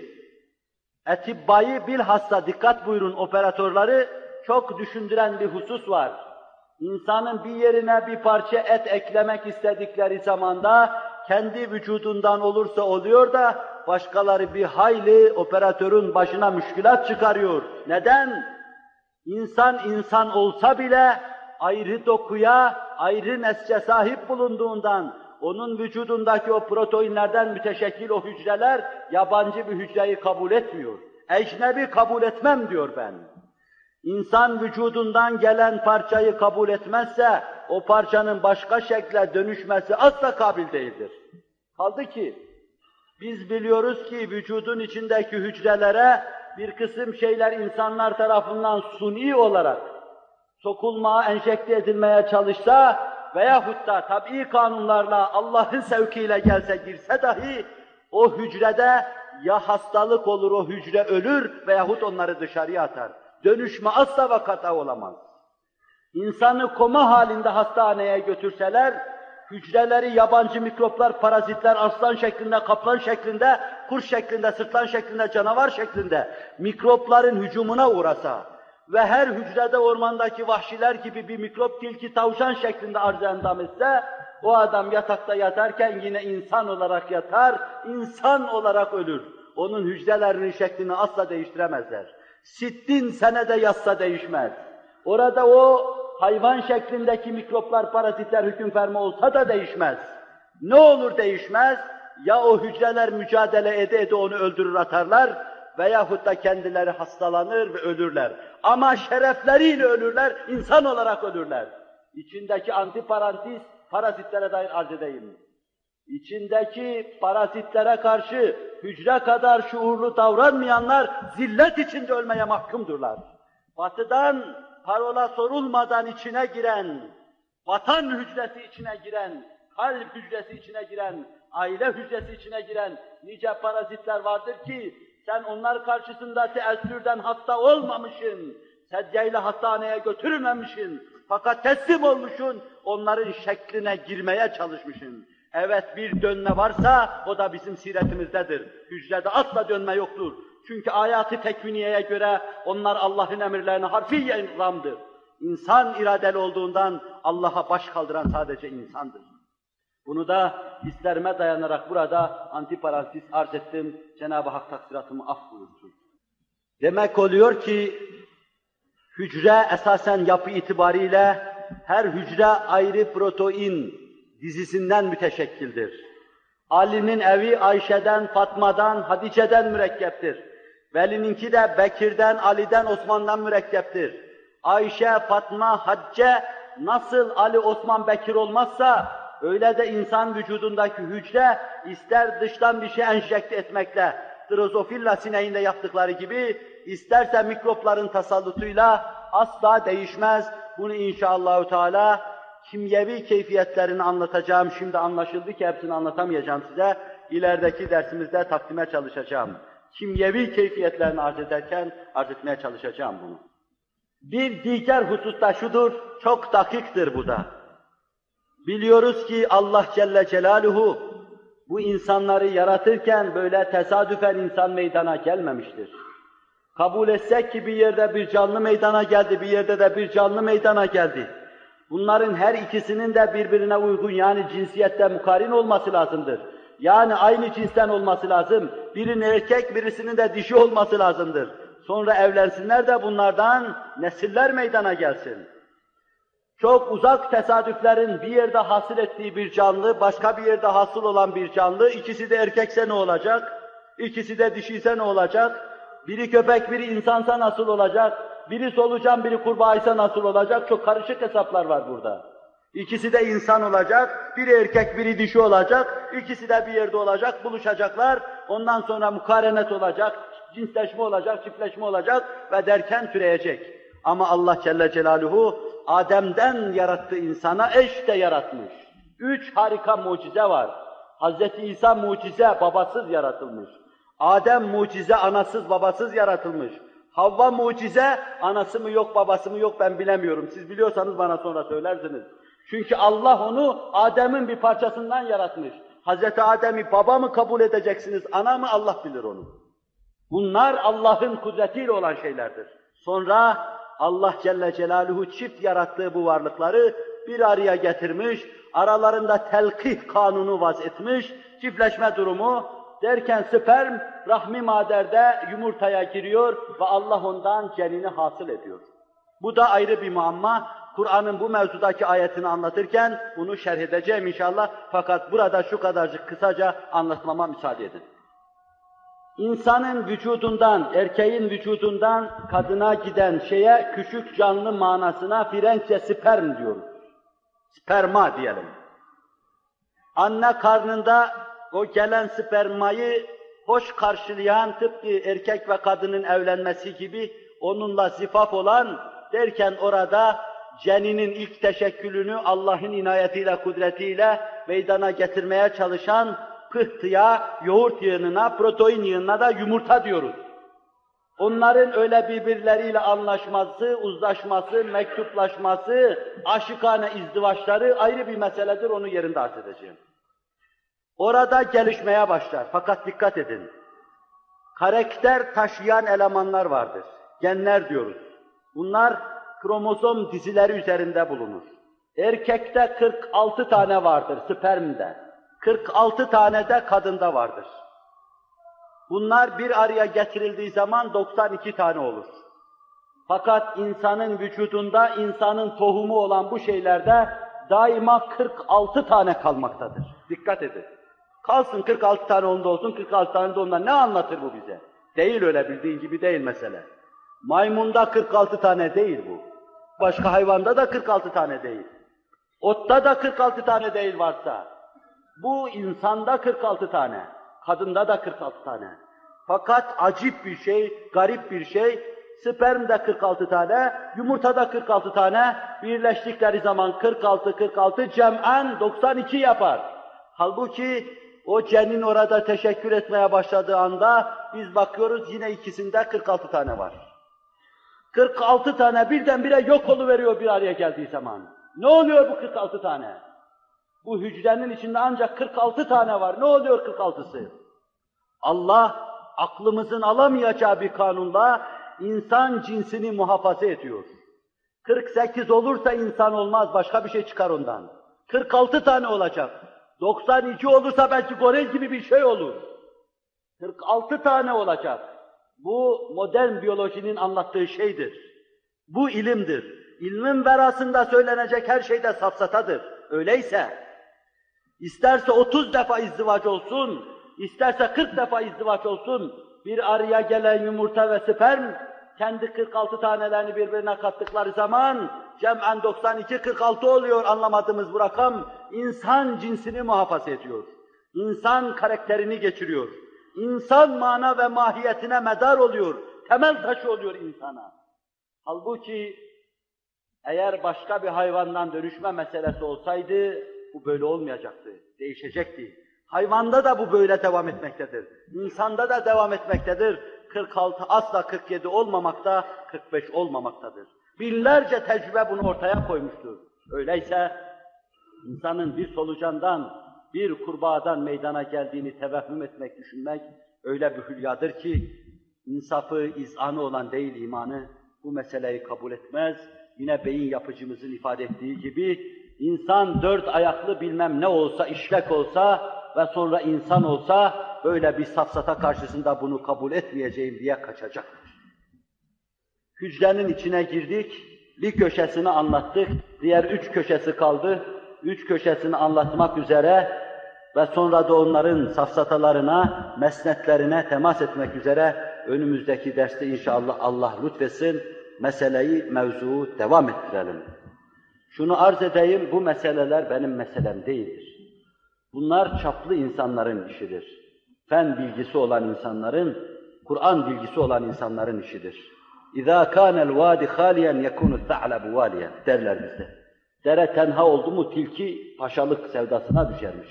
Speaker 2: etibbayı bilhassa dikkat buyurun operatörleri çok düşündüren bir husus var. İnsanın bir yerine bir parça et eklemek istedikleri zamanda kendi vücudundan olursa oluyor da başkaları bir hayli operatörün başına müşkülat çıkarıyor. Neden? İnsan olsa bile ayrı dokuya, ayrı nesce sahip bulunduğundan, onun vücudundaki o proteinlerden müteşekkil o hücreler, yabancı bir hücreyi kabul etmiyor. Ecnebi kabul etmem diyor ben. İnsan vücudundan gelen parçayı kabul etmezse, o parçanın başka şekle dönüşmesi asla kabil değildir. Kaldı ki, biz biliyoruz ki vücudun içindeki hücrelere bir kısım şeyler insanlar tarafından suni olarak sokulmaya, enjekte edilmeye çalışsa veyahut da tabii kanunlarla Allah'ın sevkiyle gelse girse dahi o hücrede ya hastalık olur, o hücre ölür veyahut onları dışarıya atar. Dönüşme asla ve kata olamaz. İnsanı koma halinde hastaneye götürseler, hücreleri yabancı mikroplar, parazitler aslan şeklinde, kaplan şeklinde, kuş şeklinde, sırtlan şeklinde, canavar şeklinde mikropların hücumuna uğrasa ve her hücrede ormandaki vahşiler gibi bir mikrop, tilki, tavşan şeklinde arz endam etse, o adam yatakta yatarken yine insan olarak yatar, insan olarak ölür. Onun hücrelerinin şeklini asla değiştiremezler. 60 senede yatsa değişmez. Orada o hayvan şeklindeki mikroplar, parazitler hüküm ferma olsa da değişmez. Ne olur değişmez? Ya o hücreler mücadele ede onu öldürür atarlar veyahut da kendileri hastalanır ve ölürler. Ama şerefleriyle ölürler, insan olarak ölürler. İçindeki antiparantiz, parazitlere dair arz edeyim. İçindeki parazitlere karşı hücre kadar şuurlu davranmayanlar zillet içinde ölmeye mahkumdurlar. Batıdan parola sorulmadan içine giren, vatan hücresi içine giren, kalp hücresi içine giren, aile hücresi içine giren nice parazitler vardır ki sen onlar karşısında teessürden hasta olmamışsın, sedyeyle hastaneye götürülmemişsin, fakat teslim olmuşsun, onların şekline girmeye çalışmışsın. Evet, bir dönme varsa o da bizim siretimizdedir. Hücrede asla dönme yoktur. Çünkü ayat-ı tekviniyeye göre onlar Allah'ın emirlerine harfiyen ramdır. İnsan iradeli olduğundan Allah'a baş kaldıran sadece insandır. Bunu da hislerime dayanarak burada antiparantiz arz ettim. Cenab-ı Hak taksiratımı af buyursun. Demek oluyor ki hücre esasen yapı itibariyle her hücre ayrı protein dizisinden müteşekkildir. Ali'nin evi Ayşe'den, Fatma'dan, Hatice'den mürekkeptir. Veli'ninki de Bekir'den, Ali'den, Osman'dan mürekkeptir. Ayşe, Fatma, Hatice nasıl Ali, Osman, Bekir olmazsa öyle de insan vücudundaki hücre ister dıştan bir şey enjekte etmekle, drozofilla sineğinde yaptıkları gibi isterse mikropların tasallutuyla asla değişmez. Bunu inşallahü teala kimyevi keyfiyetlerini anlatacağım. Şimdi anlaşıldı ki hepsini anlatamayacağım size. İlerideki dersimizde takdime çalışacağım. Kimyevi keyfiyetlerini arz etmeye çalışacağım bunu. Bir diğer husus da şudur, çok dakiktir bu da. Biliyoruz ki Allah Celle Celaluhu bu insanları yaratırken böyle tesadüfen insan meydana gelmemiştir. Kabul etsek ki bir yerde bir canlı meydana geldi, bir yerde de bir canlı meydana geldi. Bunların her ikisinin de birbirine uygun, yani cinsiyette mukarin olması lazımdır. Yani aynı cinsten olması lazım. Birinin erkek, birisinin de dişi olması lazımdır. Sonra evlensinler de bunlardan nesiller meydana gelsin. Çok uzak tesadüflerin bir yerde hasıl ettiği bir canlı, başka bir yerde hasıl olan bir canlı, ikisi de erkekse ne olacak? İkisi de dişiyse ne olacak? Biri köpek, biri insansa nasıl olacak? Biri solucan, biri kurbağaysa nasıl olacak? Çok karışık hesaplar var burada. İkisi de insan olacak, biri erkek, biri dişi olacak, ikisi de bir yerde olacak, buluşacaklar, ondan sonra mukarenet olacak, cinsleşme olacak, çiftleşme olacak ve derken türeyecek. Ama Allah Celle Celaluhu Adem'den yarattığı insana eş de yaratmış. 3 harika mucize var. Hz. İsa mucize, babasız yaratılmış. Adem mucize, anasız, babasız yaratılmış. Havva mucize, anası mı yok, babası mı yok ben bilemiyorum. Siz biliyorsanız bana sonra söylersiniz. Çünkü Allah onu Adem'in bir parçasından yaratmış. Hz. Adem'i baba mı kabul edeceksiniz, ana mı, Allah bilir onu. Bunlar Allah'ın kudretiyle olan şeylerdir. Sonra Allah Celle Celaluhu çift yarattığı bu varlıkları bir araya getirmiş, aralarında telkih kanunu vaz etmiş, çiftleşme durumu derken sperm rahmi maderde yumurtaya giriyor ve Allah ondan cenini hasıl ediyor. Bu da ayrı bir muamma. Kur'an'ın bu mevzudaki ayetini anlatırken bunu şerh edeceğim inşallah. Fakat burada şu kadarcık kısaca anlatmama müsaade edin. İnsanın vücudundan, erkeğin vücudundan kadına giden şeye küçük canlı manasına Frenkçe sperm diyoruz. Sperma diyelim. Anne karnında o gelen spermayı hoş karşılayan, tıpkı erkek ve kadının evlenmesi gibi onunla zifaf olan derken orada ceninin ilk teşekkülünü Allah'ın inayetiyle, kudretiyle meydana getirmeye çalışan pıhtıya, yoğurt yığınına, protein yığınına da yumurta diyoruz. Onların öyle birbirleriyle anlaşması, uzlaşması, mektuplaşması, aşıkane izdivaçları ayrı bir meseledir, onu yerinde arz edeceğim. Orada gelişmeye başlar. Fakat dikkat edin. Karakter taşıyan elemanlar vardır. Genler diyoruz. Bunlar kromozom dizileri üzerinde bulunur. Erkekte 46 tane vardır spermde. 46 tane de kadında vardır. Bunlar bir araya getirildiği zaman 92 tane olur. Fakat insanın vücudunda, insanın tohumu olan bu şeylerde daima 46 tane kalmaktadır. Dikkat edin. Kalsın 46 tane onda olsun, 46 tane de onda. Ne anlatır bu bize? Değil öyle bildiğin gibi değil mesele. Maymunda 46 tane değil bu. Başka hayvanda da 46 tane değil. Otta da 46 tane değil varsa. Bu insanda 46 tane. Kadında da 46 tane. Fakat acip bir şey, garip bir şey, spermde 46 tane, yumurtada 46 tane, birleştikleri zaman 46 cem'en 92 yapar. Halbuki o cenin orada teşekkür etmeye başladığı anda biz bakıyoruz yine ikisinde 46 tane var. 46 tane birdenbire yok oluveriyor bir araya geldiği zaman. Ne oluyor bu 46 tane? Bu hücrenin içinde ancak 46 tane var. Ne oluyor 46'sı? Allah aklımızın alamayacağı bir kanunla insan cinsini muhafaza ediyor. 48 olursa insan olmaz, başka bir şey çıkar ondan. 46 tane olacak. 92 olursa belki goril gibi bir şey olur. 46 tane olacak. Bu modern biyolojinin anlattığı şeydir. Bu ilimdir. İlmin verasında söylenecek her şeyde safsatadır. Öyleyse, isterse 30 defa izdivaç olsun, isterse 40 defa izdivaç olsun, bir araya gelen yumurta ve sperm, kendi 46 tanelerini birbirine kattıkları zaman, cem'en 92, 46 oluyor anlamadığımız bu rakam, insan cinsini muhafaza ediyor. İnsan karakterini geçiriyor. İnsan mana ve mahiyetine medar oluyor, temel taşı oluyor insana. Halbuki, eğer başka bir hayvandan dönüşme meselesi olsaydı, bu böyle olmayacaktı, değişecekti. Hayvanda da bu böyle devam etmektedir. İnsanda da devam etmektedir. 46 asla 47 olmamakta, 45 olmamaktadır. Binlerce tecrübe bunu ortaya koymuştur. Öyleyse insanın bir solucandan, bir kurbağadan meydana geldiğini tevehhüm etmek, düşünmek öyle bir hülyadır ki insafı, izanı olan değil imanı bu meseleyi kabul etmez. Yine beyin yapıcımızın ifade ettiği gibi insan 4 ayaklı bilmem ne olsa, işlek olsa ve sonra insan olsa böyle bir safsata karşısında bunu kabul etmeyeceğim diye kaçacaktır. Hücrenin içine girdik, bir köşesini anlattık, diğer 3 köşesi kaldı. 3 köşesini anlatmak üzere ve sonra da onların safsatalarına, mesnetlerine temas etmek üzere önümüzdeki derste inşallah Allah lütfetsin meseleyi, mevzuu devam ettirelim. Şunu arz edeyim, bu meseleler benim meselem değildir. Bunlar çaplı insanların işidir. Fen bilgisi olan insanların, Kur'an bilgisi olan insanların işidir. اِذَا كَانَ الْوَادِ خَالِيًا يَكُونُ الثَّعْلَبُ وَالِيًا derler bizde. Dere tenha oldu mu tilki paşalık sevdasına düşermiş.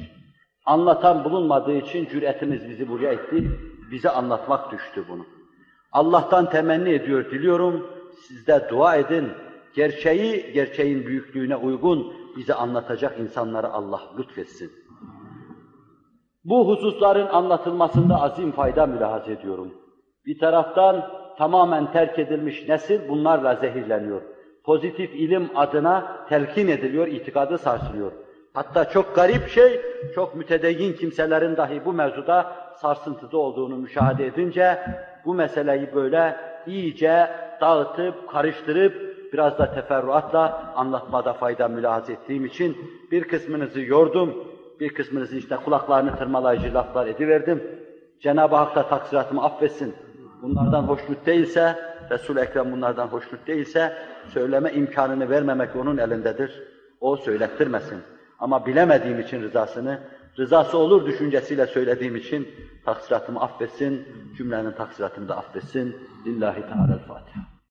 Speaker 2: Anlatan bulunmadığı için cüretimiz bizi buraya itti, bize anlatmak düştü bunu. Allah'tan temenni ediyor, diliyorum, siz de dua edin, gerçeği, gerçeğin büyüklüğüne uygun bize anlatacak insanları Allah lütfetsin. Bu hususların anlatılmasında azim fayda mülahaz ediyorum. Bir taraftan tamamen terk edilmiş nesil bunlarla zehirleniyor. Pozitif ilim adına telkin ediliyor, itikadı sarsılıyor. Hatta çok garip şey, çok mütedeyyin kimselerin dahi bu mevzuda sarsıntıda olduğunu müşahede edince bu meseleyi böyle iyice dağıtıp, karıştırıp biraz da teferruatla anlatmada fayda mülahaz ettiğim için bir kısmınızı yordum, bir kısmınızı işte kulaklarını tırmalayıcı laflar ediverdim. Cenab-ı Hak da taksiratımı affetsin. Bunlardan hoşnut değilse, Resul-i Ekrem bunlardan hoşnut değilse, söyleme imkanını vermemek onun elindedir. O söylettirmesin. Ama bilemediğim için rızası olur düşüncesiyle söylediğim için taksiratımı affetsin, cümlenin taksiratını da affetsin. Lillahi Teala'l-Fatiha.